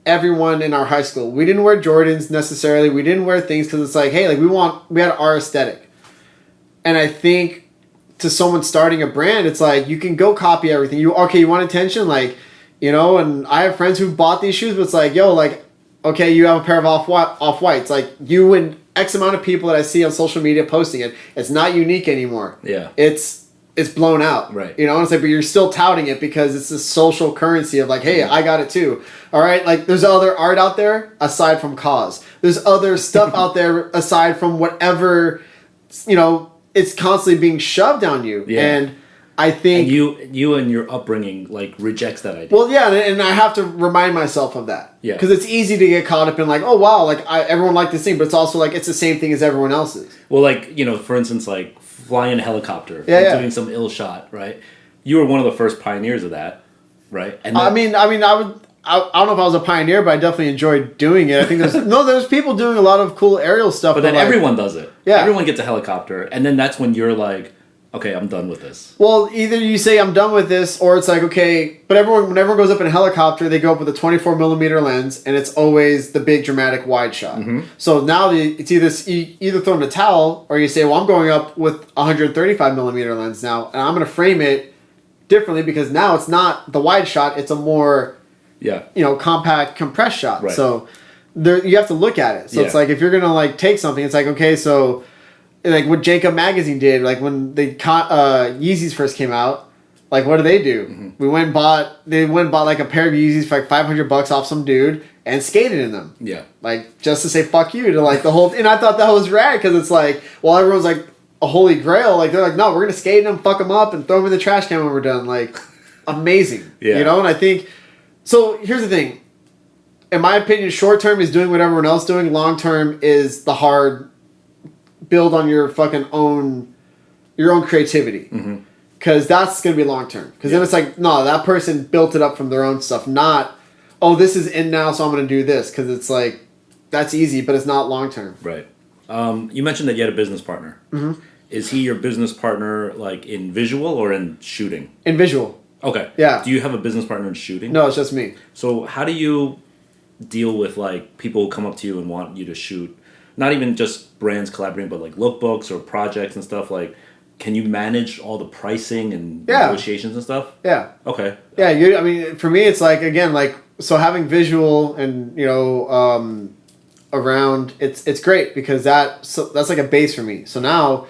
everyone in our high school. We didn't wear Jordans necessarily. We didn't wear things because it's like, hey, like we had our aesthetic, and I think. To someone starting a brand, it's like you can go copy everything. You want attention, like, you know. And I have friends who bought these shoes, but it's like, yo, like, okay, you have a pair of off-whites, like you and X amount of people that I see on social media posting it. It's not unique anymore. Yeah, it's it's blown out. Right. You know, and it's like, but you're still touting it because it's a social currency of like, hey, I got it too. All right. Like there's other art out there aside from cause. There's other stuff out there aside from whatever, you know, it's constantly being shoved down you. Yeah. And I think you and your upbringing like rejects that idea. Well, yeah, and I have to remind myself of that. Yeah. Because it's easy to get caught up in like, oh wow, like everyone liked this thing, but it's also like it's the same thing as everyone else's. Well, like, you know, for instance, like flying a helicopter, doing some ill shot, right? You were one of the first pioneers of that, right? And then, I don't know if I was a pioneer, but I definitely enjoyed doing it. I think there's people doing a lot of cool aerial stuff. But then like, everyone does it. Yeah. Everyone gets a helicopter, and then that's when you're like, okay, I'm done with this. Well, either you say I'm done with this, or it's like, okay, but when everyone goes up in a helicopter, they go up with a 24mm lens, and it's always the big dramatic wide shot. Mm-hmm. So now it's either throw in the towel, or you say, well, I'm going up with 135mm lens now, and I'm going to frame it differently because now it's not the wide shot, it's a more compact compressed shot. Right. So you have to look at it. So it's like if you're going to like take something, it's like, okay, so like what Jacob Magazine did, like when the Yeezys first came out, like what do? Mm-hmm. They went and bought like a pair of Yeezys for like $500 off some dude and skated in them. Yeah. Like just to say fuck you to like the whole, and I thought that was rad because it's like, well, everyone's like a holy grail. Like they're like, no, we're going to skate in them, fuck them up and throw them in the trash can when we're done. Like amazing. Yeah. You know? And I think, so here's the thing. In my opinion, short term is doing what everyone else is doing. Long term is the hard build on your fucking own creativity, because that's gonna be long term. Because then it's like, no, that person built it up from their own stuff, not, oh, this is in now, so I'm gonna do this. Because it's like that's easy, but it's not long term. Right. You mentioned that you had a business partner. Mm-hmm. Is he your business partner like in visual or in shooting? In visual. Okay. Yeah. Do you have a business partner in shooting? No, it's just me. So how do you deal with like people who come up to you and want you to shoot? Not even just brands collaborating, but like lookbooks or projects and stuff. Like, can you manage all the pricing and negotiations and stuff? Yeah. Okay. Yeah. I mean, for me, it's like, again, like, so having visual and, you know, around, it's great because that's like a base for me. So now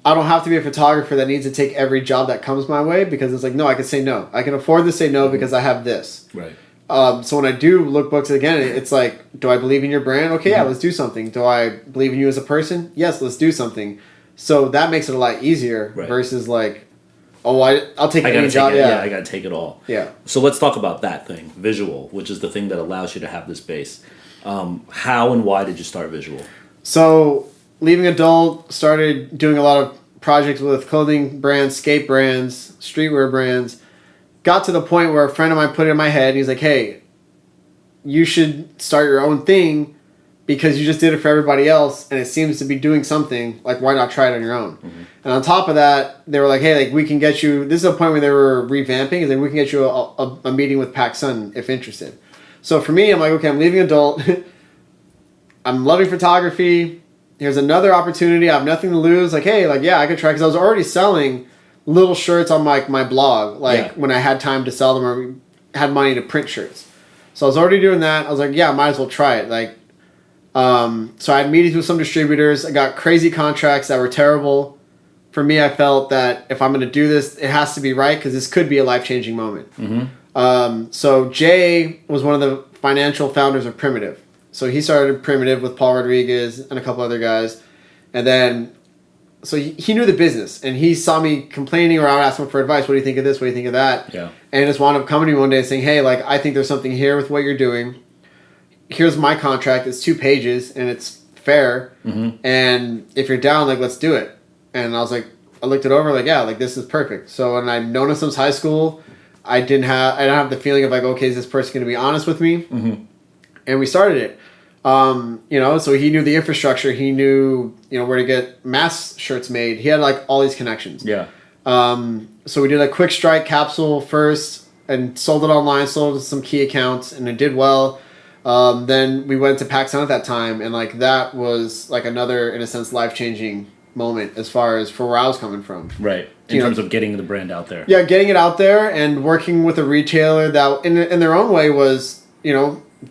I don't have to be a photographer that needs to take every job that comes my way because it's like, no, I can say no. I can afford to say no because I have this. Right. So when I do lookbooks, again, it's like, do I believe in your brand? Okay, yeah, let's do something. Do I believe in you as a person? Yes, let's do something. So that makes it a lot easier versus like, oh, I'll take any job. I got to take it all. Yeah. So let's talk about that thing, visual, which is the thing that allows you to have this base. How and why did you start visual? So leaving adult, started doing a lot of projects with clothing brands, skate brands, streetwear brands. Got to the point where a friend of mine put it in my head, and he's like, hey, you should start your own thing because you just did it for everybody else, and it seems to be doing something. Like, why not try it on your own? Mm-hmm. And on top of that, they were like, hey, like we can get you, this is a point where they were revamping, is like, we can get you a meeting with PacSun if interested. So for me, I'm like, okay, I'm leaving adult. I'm loving photography. Here's another opportunity. I have nothing to lose. Like, hey, like, yeah, I could try, because I was already selling little shirts on my blog, when I had time to sell them or had money to print shirts. So I was already doing that. I was like, yeah, I might as well try it. Like, so I had meetings with some distributors. I got crazy contracts that were terrible. For me, I felt that if I'm going to do this, it has to be right because this could be a life-changing moment. Mm-hmm. So Jay was one of the financial founders of Primitive. So he started Primitive with Paul Rodriguez and a couple other guys. And then so he knew the business, and he saw me complaining, or I would ask him for advice. What do you think of this? What do you think of that? Yeah. And just wound up coming to me one day and saying, hey, like, I think there's something here with what you're doing. Here's my contract. It's 2 pages, and it's fair. Mm-hmm. And if you're down, like, let's do it. And I was like, I looked it over, like, yeah, like, this is perfect. So, and I'd known him since high school. I didn't have the feeling of, like, okay, is this person going to be honest with me? Mm-hmm. And we started it. So he knew the infrastructure. He knew, where to get mass shirts made. He had like all these connections. Yeah. So we did a quick strike capsule first and sold it online, sold it to some key accounts, and it did well. Then we went to PacSun at that time, and like that was like another, in a sense, life-changing moment as far as for where I was coming from. Right. In terms of getting the brand out there. Yeah, getting it out there and working with a retailer that in their own way was,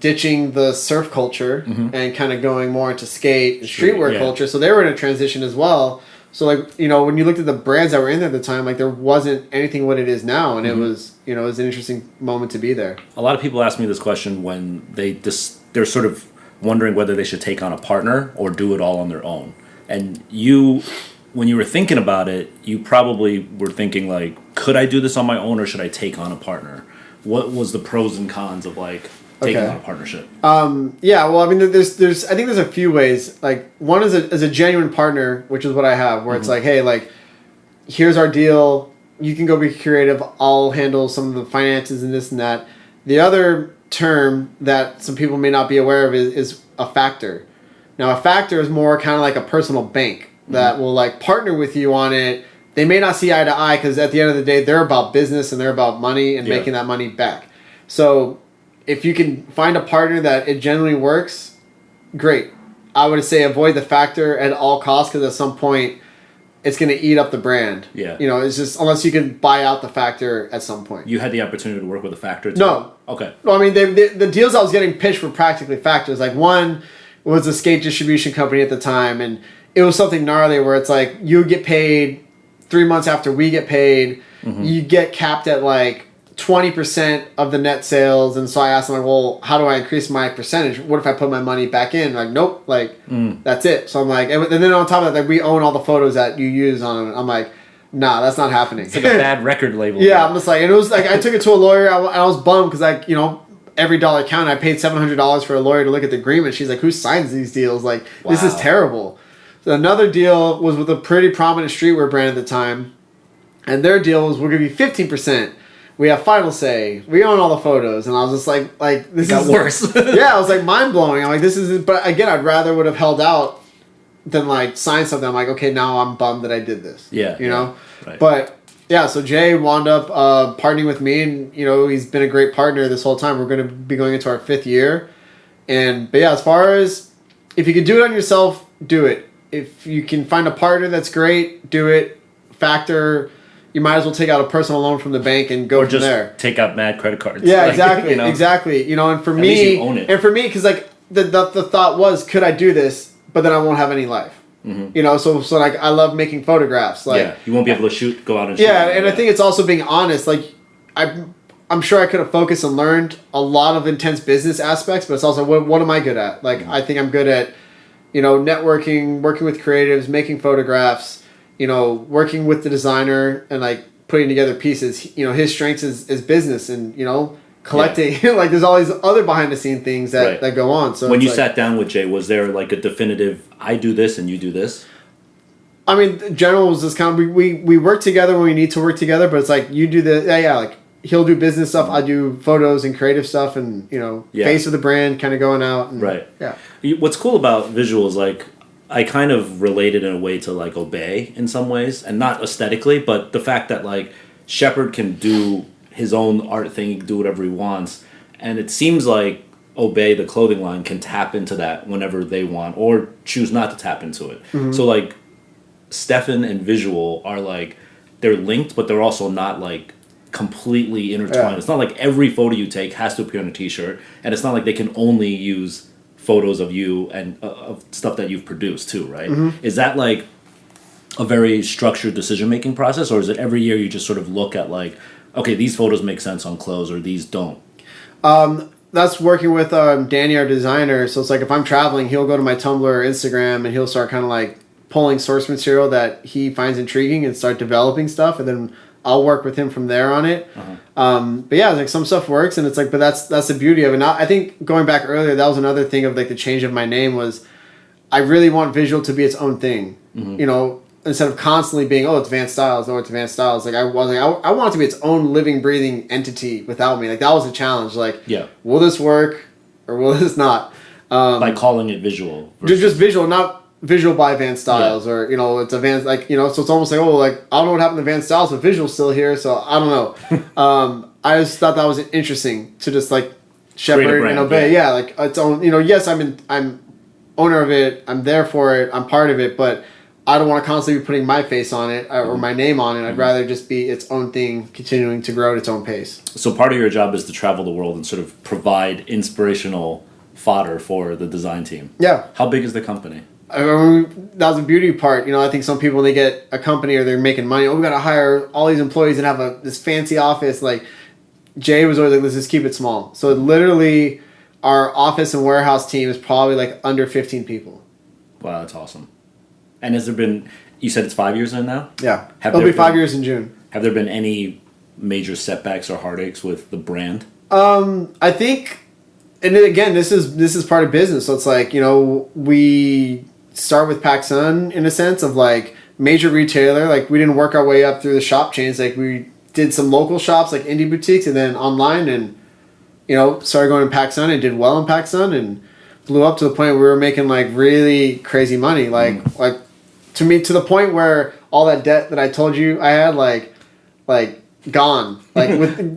ditching the surf culture and kind of going more into skate and streetwear culture. So they were in a transition as well. So like, you know, when you looked at the brands that were in there at the time, like there wasn't anything what it is now, and it was, you know, it was an interesting moment to be there. A lot of people ask me this question when they're sort of wondering whether they should take on a partner or do it all on their own. And you, when you were thinking about it, you probably were thinking like, could I do this on my own or should I take on a partner? What was the pros and cons of like taking on a partnership? Yeah, well, I mean, there's I think there's a few ways. Like one is a genuine partner, which is what I have, where it's like, hey, like here's our deal. You can go be creative. I'll handle some of the finances and this and that. The other term that some people may not be aware of is a factor. Now, a factor is more kind of like a personal bank that will like partner with you on it. They may not see eye to eye because at the end of the day, they're about business and they're about money and making that money back. So if you can find a partner that it generally works, great. I would say avoid the factor at all costs because at some point it's going to eat up the brand. Yeah. You know, it's just unless you can buy out the factor at some point. You had the opportunity to work with a factor too? No. Okay. No, I mean, the deals I was getting pitched were practically factors. Like one was a skate distribution company at the time, and it was something gnarly where it's like you get paid 3 months after we get paid. You get capped at like 20% of the net sales, and so I asked them like, well, how do I increase my percentage? What if I put my money back in? Like, nope, like that's it. So I'm like, and then on top of that, like we own all the photos that you use on them. I'm like, nah, that's not happening. It's like a bad record label. Yeah, I'm just like, and it was like I took it to a lawyer. I was bummed because like, you know, every dollar counted. I paid $700 for a lawyer to look at the agreement. She's like, who signs these deals? Like, this is terrible. So another deal was with a pretty prominent streetwear brand at the time, and their deal was we'll give you 15%. We have final say. We own all the photos, and I was just like this got worse. Yeah, I was like mind blowing. I'm like, this is. But again, I'd rather would have held out than like sign something. I'm like, okay, now I'm bummed that I did this. Yeah, you know. Right. But yeah, so Jay wound up partnering with me, and you know he's been a great partner this whole time. We're going to be going into our 5th year, but yeah, as far as if you could do it on yourself, do it. If you can find a partner that's great, do it. Factor. You might as well take out a personal loan from the bank and go from there. Or just take out mad credit cards. Yeah, like, exactly, you know? Exactly. You know, and for me, at least you own it. And for me, because like the thought was, could I do this? But then I won't have any life. You know, so like I love making photographs. Like you won't be able to go out and shoot. Yeah, and I think it's also being honest. Like I'm sure I could have focused and learned a lot of intense business aspects, but it's also what am I good at? Like I think I'm good at, you know, networking, working with creatives, making photographs. You know, working with the designer and like putting together pieces. You know, his strength is business and, you know, collecting. Like there's all these other behind the scene things that go on. So when you sat down with Jay, was there like a definitive, I do this and you do this? I mean, in general was just kind of, we work together when we need to work together, but it's like you do the, like he'll do business stuff. I do photos and creative stuff and, you know, face of the brand kind of going out. And, Yeah. What's cool about visuals, like, I kind of related in a way to like Obey in some ways, and not aesthetically, but the fact that like Shepard can do his own art thing, he can do whatever he wants, and it seems like Obey, the clothing line, can tap into that whenever they want or choose not to tap into it. So like Stephen and visual are like they're linked, but they're also not like completely intertwined. It's not like every photo you take has to appear on a t-shirt, and it's not like they can only use photos of you and of stuff that you've produced too, right? Is that like a very structured decision-making process, or is it every year you just sort of look at like, okay, these photos make sense on clothes or these don't? That's working with Danny, our designer. So it's like if I'm traveling, he'll go to my Tumblr or Instagram and he'll start kind of like pulling source material that he finds intriguing and start developing stuff, and then I'll work with him from there on it. But yeah, it's like some stuff works, and it's like, but that's the beauty of it. Now, I think going back earlier, that was another thing of like the change of my name was I really want visual to be its own thing. You know, instead of constantly being, oh, it's Van Styles, oh, it's Van Styles. Like I want it to be its own living, breathing entity without me. Like that was a challenge. Like, will this work or will this not? By calling it visual. Just visual, not visual by Van Styles, or you know, it's a Van, like, you know, so it's almost like, oh, like I don't know what happened to Van Styles, but visual's still here, so I don't know. I just thought that was interesting to just like shepherd and obey. Yeah, like its own. You know, yes, I'm owner of it, I'm there for it, I'm part of it, but I don't want to constantly be putting my face on it or my name on it. I'd rather just be its own thing, continuing to grow at its own pace. So part of your job is to travel the world and sort of provide inspirational fodder for the design team. Yeah. How big is the company? that was the beauty part. I think some people, when they get a company or they're making money, we got to hire all these employees and have this fancy office. Like, Jay was always like, let's just keep it small. So literally our office and warehouse team is probably like under 15 people. Wow, that's awesome. And has there been, you said it's 5 years in now? Yeah. It'll be 5 years in June. Have there been any major setbacks or heartaches with the brand? I think, and then again, this is part of business. So it's like, we start with PacSun in a sense of like major retailer. Like, we didn't work our way up through the shop chains. Like, we did some local shops like indie boutiques and then online, and started going to PacSun and did well in PacSun and blew up to the point where we were making like really crazy money. Like to the point where all that debt that I told you I had like gone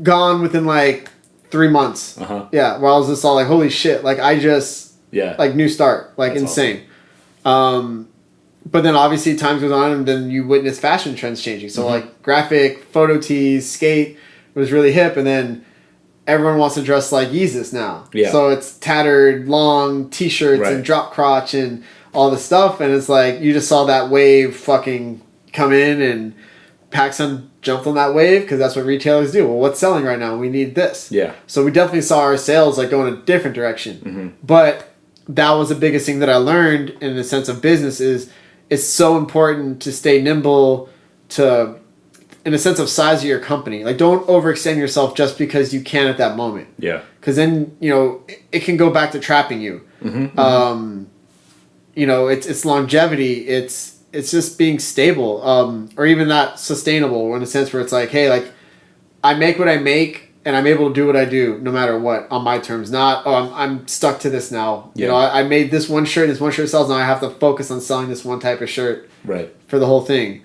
gone within like 3 months. Yeah, where I was just all like, holy shit, like I just like new start, like that's insane. Awesome. But then obviously time goes on and then you witness fashion trends changing. So like graphic, photo tees, skate was really hip, and then everyone wants to dress like Yeezus now. Yeah. So it's tattered, long t-shirts and drop crotch and all this stuff, and it's like you just saw that wave fucking come in, and PacSun jumped on that wave because that's what retailers do. Well, what's selling right now? We need this. Yeah. So we definitely saw our sales like go in a different direction. But that was the biggest thing that I learned in the sense of business is it's so important to stay nimble to, in a sense of size of your company. Like, don't overextend yourself just because you can at that moment. Yeah. Because then, it can go back to trapping you. It's longevity. It's just being stable, or even not sustainable in a sense where it's like, hey, like I make what I make and I'm able to do what I do no matter what on my terms. Not, I'm stuck to this now. Yeah. I made this one shirt and this one shirt sells. Now I have to focus on selling this one type of shirt for the whole thing.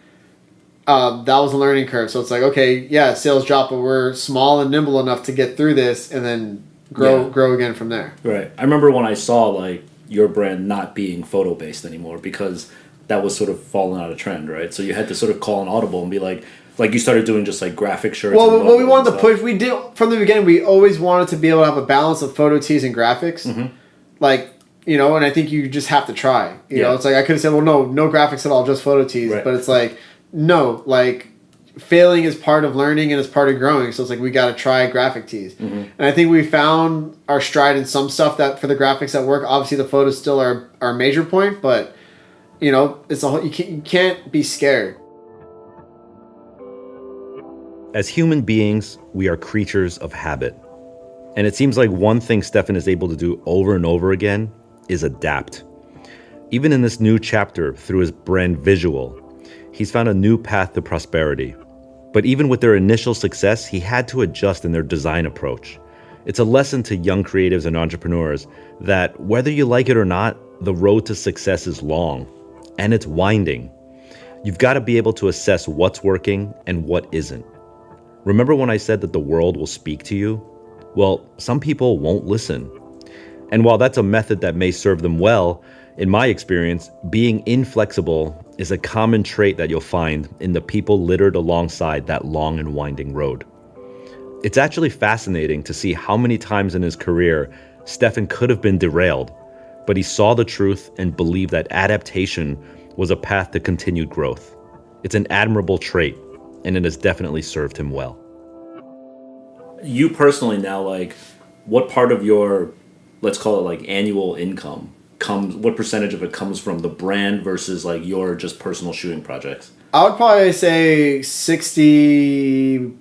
That was a learning curve. So it's like, okay, yeah, sales drop, but we're small and nimble enough to get through this and then grow again from there. Right. I remember when I saw like your brand not being photo based anymore because that was sort of falling out of trend, right? So you had to sort of call an audible and be like you started doing just like graphic shirts. Well, what we wanted to push, we did from the beginning. We always wanted to be able to have a balance of photo tees and graphics, like and I think you just have to try. You know, it's like I could have said, well, no graphics at all, just photo tees, but it's like no, like failing is part of learning and it's part of growing. So it's like we got to try graphic tees, and I think we found our stride in some stuff that for the graphics that work. Obviously, the photos still are our major point, but it's a whole, you can't be scared. As human beings, we are creatures of habit. And it seems like one thing Stephen is able to do over and over again is adapt. Even in this new chapter, through his brand Visual, he's found a new path to prosperity. But even with their initial success, he had to adjust in their design approach. It's a lesson to young creatives and entrepreneurs that whether you like it or not, the road to success is long and it's winding. You've got to be able to assess what's working and what isn't. Remember when I said that the world will speak to you? Well, some people won't listen. And while that's a method that may serve them well, in my experience, being inflexible is a common trait that you'll find in the people littered alongside that long and winding road. It's actually fascinating to see how many times in his career Stephen could have been derailed, but he saw the truth and believed that adaptation was a path to continued growth. It's an admirable trait, and it has definitely served him well. You personally now, like, what part of your, let's call it like annual income what percentage of it comes from the brand versus like your just personal shooting projects? I would probably say 60 to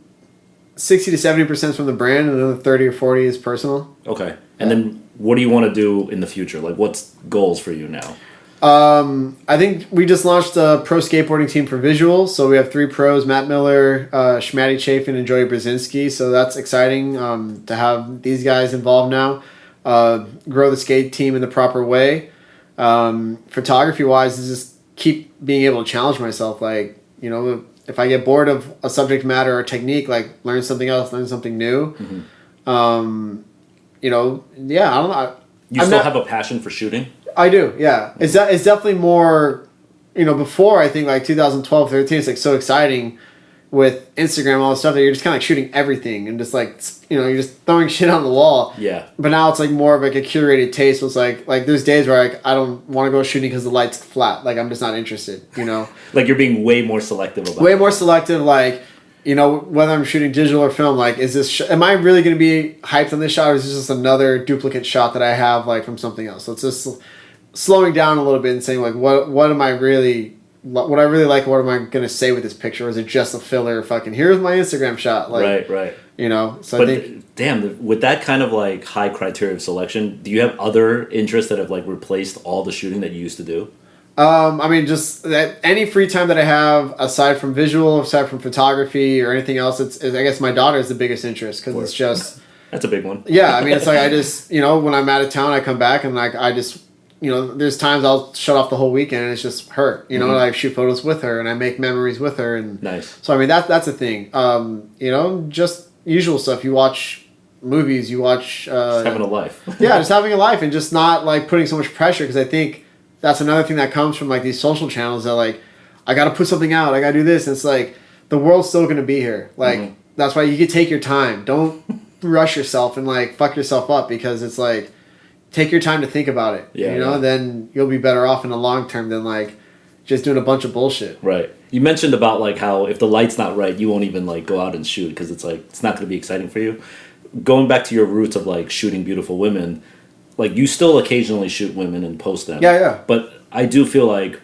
70% from the brand, and another 30 or 40 is personal. Okay. And then what do you want to do in the future? Like, what's goals for you now? I think we just launched a pro skateboarding team for Visual. So we have 3 pros, Matt Miller, Schmatty Chafin, and Joey Brzezinski. So that's exciting to have these guys involved now. Grow the skate team in the proper way. Photography-wise is just keep being able to challenge myself. Like, if I get bored of a subject matter or technique, like learn something else, learn something new. I don't know. You still have a passion for shooting? I do, yeah. It's definitely more, before I think like 2012, 13, it's like so exciting. with Instagram, all the stuff that you're just kind of like shooting everything and just like, you're just throwing shit on the wall. Yeah. But now it's like more of like a curated taste. It's like there's days where I don't want to go shooting because the light's flat. Like I'm just not interested, Like you're being way more selective about way more selective. Like, whether I'm shooting digital or film, like, is this, am I really going to be hyped on this shot, or is this just another duplicate shot that I have like from something else? So it's just slowing down a little bit and saying like, what am I really, what I really like, what am I going to say with this picture? Or is it just a filler fucking, here's my Instagram shot? Like, right. So but I think... Damn, with that kind of like high criteria of selection, do you have other interests that have like replaced all the shooting that you used to do? I mean, just that any free time that I have, aside from visual, aside from photography or anything else, it's I guess my daughter is the biggest interest, because it's just... That's a big one. Yeah, I mean, it's like I just, when I'm out of town, I come back and like I just... there's times I'll shut off the whole weekend and it's just her. And I shoot photos with her and I make memories with her. And nice. So I mean that's a thing. Just usual stuff. You watch movies. You watch. Just having a life. Yeah, just having a life and just not like putting so much pressure, because I think that's another thing that comes from like these social channels that like I got to put something out. I got to do this. And it's like the world's still gonna be here. Like that's why you can take your time. Don't rush yourself and like fuck yourself up, because it's like. Take your time to think about it. Yeah, then you'll be better off in the long term than like just doing a bunch of bullshit. Right. You mentioned about like how if the light's not right, you won't even like go out and shoot because it's like it's not going to be exciting for you. Going back to your roots of like shooting beautiful women, like you still occasionally shoot women and post them. Yeah. But I do feel like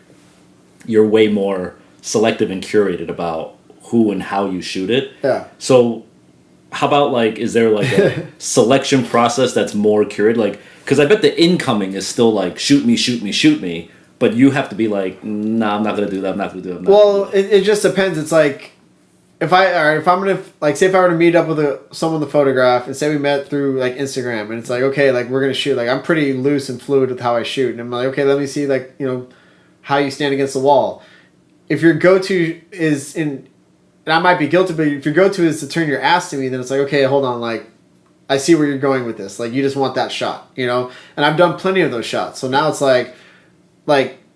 you're way more selective and curated about who and how you shoot it. Yeah. So how about like, is there like a selection process that's more curated? Like, because I bet the incoming is still like, shoot me, but you have to be like, nah, I'm not going to do that, I'm not going to do that. Well, it just depends. It's like, if I'm going to, like, say if I were to meet up with someone to photograph, and say we met through, like, Instagram, and it's like, okay, like, we're going to shoot. Like, I'm pretty loose and fluid with how I shoot. And I'm like, okay, let me see, like, how you stand against the wall. If your go-to is in... And I might be guilty, but if your go-to is to turn your ass to me, then it's like, okay, hold on, like, I see where you're going with this. Like, you just want that shot, And I've done plenty of those shots. So now it's like,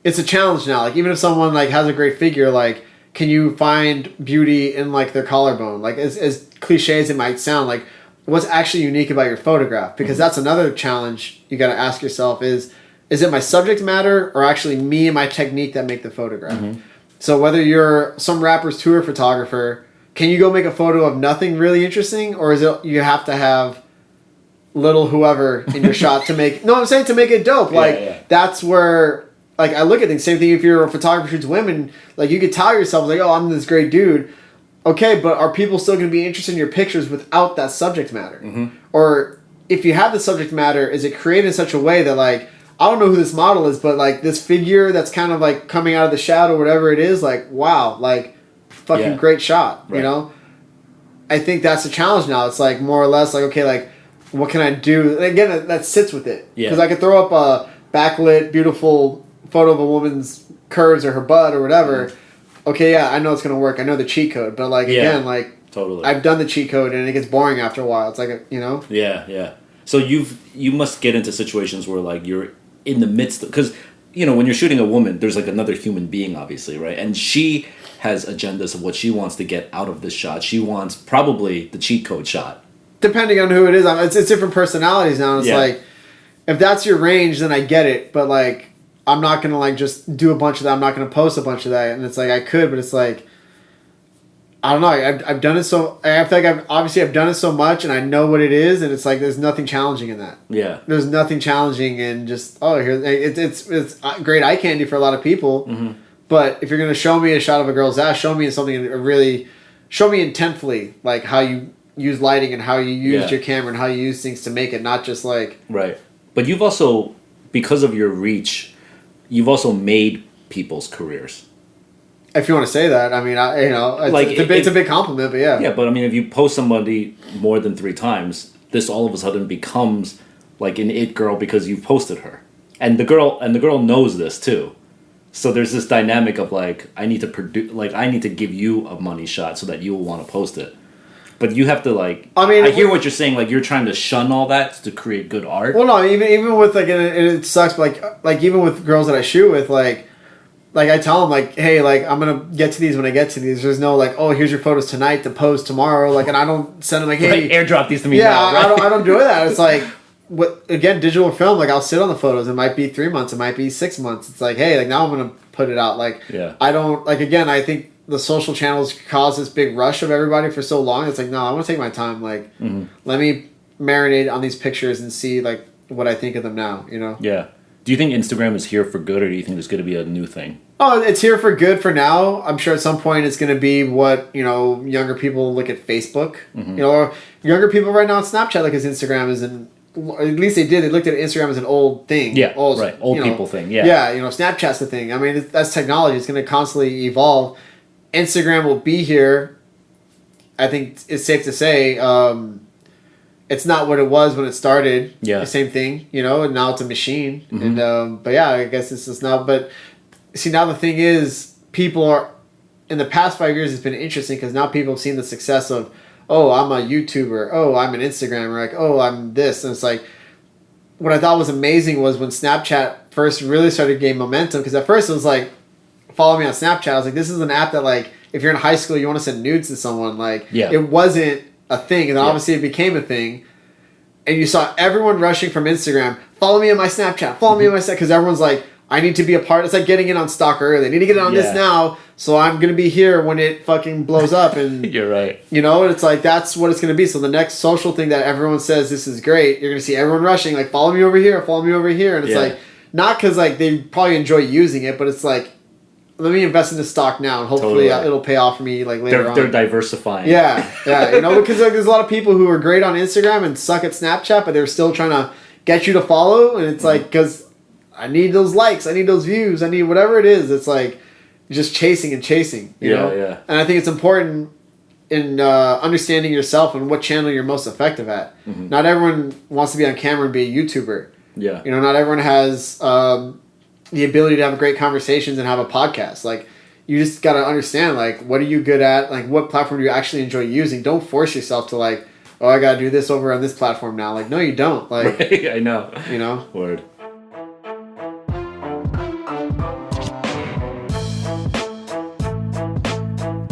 it's a challenge now. Like, even if someone, like, has a great figure, like, can you find beauty in, like, their collarbone? Like, as cliche as it might sound, like, what's actually unique about your photograph? Because that's another challenge you got to ask yourself is it my subject matter or actually me and my technique that make the photograph? Mm-hmm. So whether you're some rapper's tour photographer, can you go make a photo of nothing really interesting? Or is it you have to have little whoever in your shot to make... No, I'm saying to make it dope. Like, that's where... Like, I look at things. Same thing if you're a photographer who shoots women. Like, you could tell yourself, like, oh, I'm this great dude. Okay, but are people still going to be interested in your pictures without that subject matter? Mm-hmm. Or if you have the subject matter, is it created in such a way that, like... I don't know who this model is, but, like, this figure that's kind of, like, coming out of the shadow, whatever it is, like, wow, like, fucking great shot, right. I think that's the challenge now. It's, like, more or less, like, okay, like, what can I do? And again, that sits with it. Because I could throw up a backlit, beautiful photo of a woman's curves or her butt or whatever. Mm-hmm. Okay, yeah, I know it's going to work. I know the cheat code. But, like, again, like, totally. I've done the cheat code, and it gets boring after a while. It's like, Yeah. So you must get into situations where, like, you're in the midst of, because when you're shooting a woman, there's like another human being, obviously, right? And she has agendas of what she wants to get out of this shot. She wants probably the cheat code shot, depending on who it is. It's different personalities now. It's like, if that's your range, then I get it. But like, I'm not gonna like just do a bunch of that. I'm not gonna post a bunch of that. And it's like I could, but it's like, I don't know. I've done it so. I feel like I've done it so much, and I know what it is, and it's like there's nothing challenging in that. Yeah. There's nothing challenging in just here. It's great eye candy for a lot of people, mm-hmm. But if you're gonna show me a shot of a girl's ass, show me something really, show me intentfully like how you use lighting and how you use your camera and how you use things to make it, not just like right. But you've also, because of your reach, you've also made people's careers. If you want to say that, I mean, it's a big compliment, but yeah. Yeah, but I mean, if you post somebody more than 3 times, this all of a sudden becomes like an it girl because you posted her, and the girl knows this too. So there's this dynamic of like, I need to give you a money shot so that you will want to post it. But you have to like. I mean, I hear what you're saying. Like you're trying to shun all that to create good art. Well, no, even with like, and it sucks. But like even with girls that I shoot with, like. like I tell them like, hey, like I'm gonna get to these when I get to these. There's no like, oh, here's your photos tonight to post tomorrow. Like, and I don't send them like, hey, right, airdrop these to me. Yeah, now, right? I don't do that. It's like, what again? Digital film. Like I'll sit on the photos. It might be 3 months. It might be 6 months. It's like, hey, like now I'm gonna put it out. Like, I don't like again. I think the social channels cause this big rush of everybody for so long. It's like, no, I want to take my time. Like, let me marinate on these pictures and see like what I think of them now. You know? Yeah. Do you think Instagram is here for good, or do you think it's going to be a new thing? Oh, it's here for good for now. I'm sure at some point it's going to be what, you know, younger people look at Facebook. You know, or younger people right now on Snapchat look at Instagram as an, at least they did. They looked at Instagram as an old thing. Yeah, old, right. Old people thing, yeah. Yeah, you know, Snapchat's the thing. I mean, that's technology. It's going to constantly evolve. Instagram will be here. I think it's safe to say it's not what it was when it started. Yeah. The same thing, you know, and now it's a machine. And but yeah, I guess it's just not. But see, now the thing is, people are, in the past 5 years, it's been interesting because now people have seen the success of, oh, I'm a YouTuber. Oh, I'm an Instagrammer. Like, oh, I'm this. And it's like, what I thought was amazing was when Snapchat first really started to gain momentum. Because at first it was like, follow me on Snapchat. I was like, this is an app that like, if you're in high school, you want to send nudes to someone. Like, it wasn't a thing. And then obviously it became a thing. And you saw everyone rushing from Instagram, follow me on my Snapchat, follow me on my Snapchat. Because everyone's like, I need to be a part. It's like getting in on stock early. I need to get in on this now, so I'm going to be here when it fucking blows up. And you're right. You know, it's like, that's what it's going to be. So the next social thing that everyone says, this is great, you're going to see everyone rushing, like, follow me over here, follow me over here. And it's like, not because like they probably enjoy using it, but it's like, let me invest in this stock now, and hopefully it'll pay off for me like later on. They're diversifying. Yeah, you know, because like, there's a lot of people who are great on Instagram and suck at Snapchat, but they're still trying to get you to follow, and it's like, because I need those likes, I need those views, I need whatever it is. It's like just chasing and chasing, you know? Yeah. And I think it's important in understanding yourself and what channel you're most effective at. Not everyone wants to be on camera and be a YouTuber. Yeah. You know, not everyone has the ability to have great conversations and have a podcast. Like, you just got to understand, like, what are you good at? Like, what platform do you actually enjoy using? Don't force yourself to, like, oh, I got to do this over on this platform now. Like, no, you don't. Like, right, I know. You know? Word.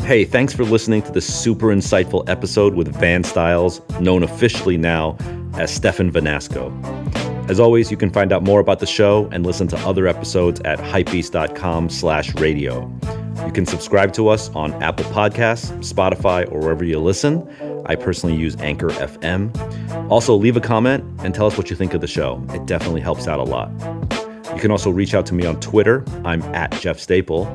Hey, thanks for listening to this super insightful episode with Van Styles, known officially now as Stephen Vanasco. As always, you can find out more about the show and listen to other episodes at hypebeast.com/radio. You can subscribe to us on Apple Podcasts, Spotify, or wherever you listen. I personally use Anchor FM. Also, leave a comment and tell us what you think of the show. It definitely helps out a lot. You can also reach out to me on Twitter. I'm at jeffstaple.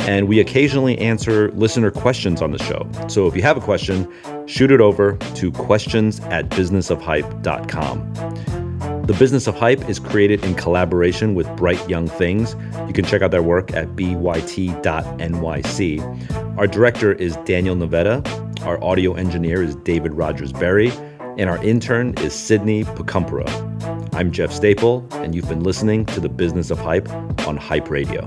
And we occasionally answer listener questions on the show. So if you have a question, shoot it over to questions@businessofhype.com. The Business of Hype is created in collaboration with Bright Young Things. You can check out their work at byt.nyc. Our director is Daniel Navetta. Our audio engineer is David Rogers-Berry. And our intern is Sydney Pacumpura. I'm Jeff Staple, and you've been listening to The Business of Hype on Hype Radio.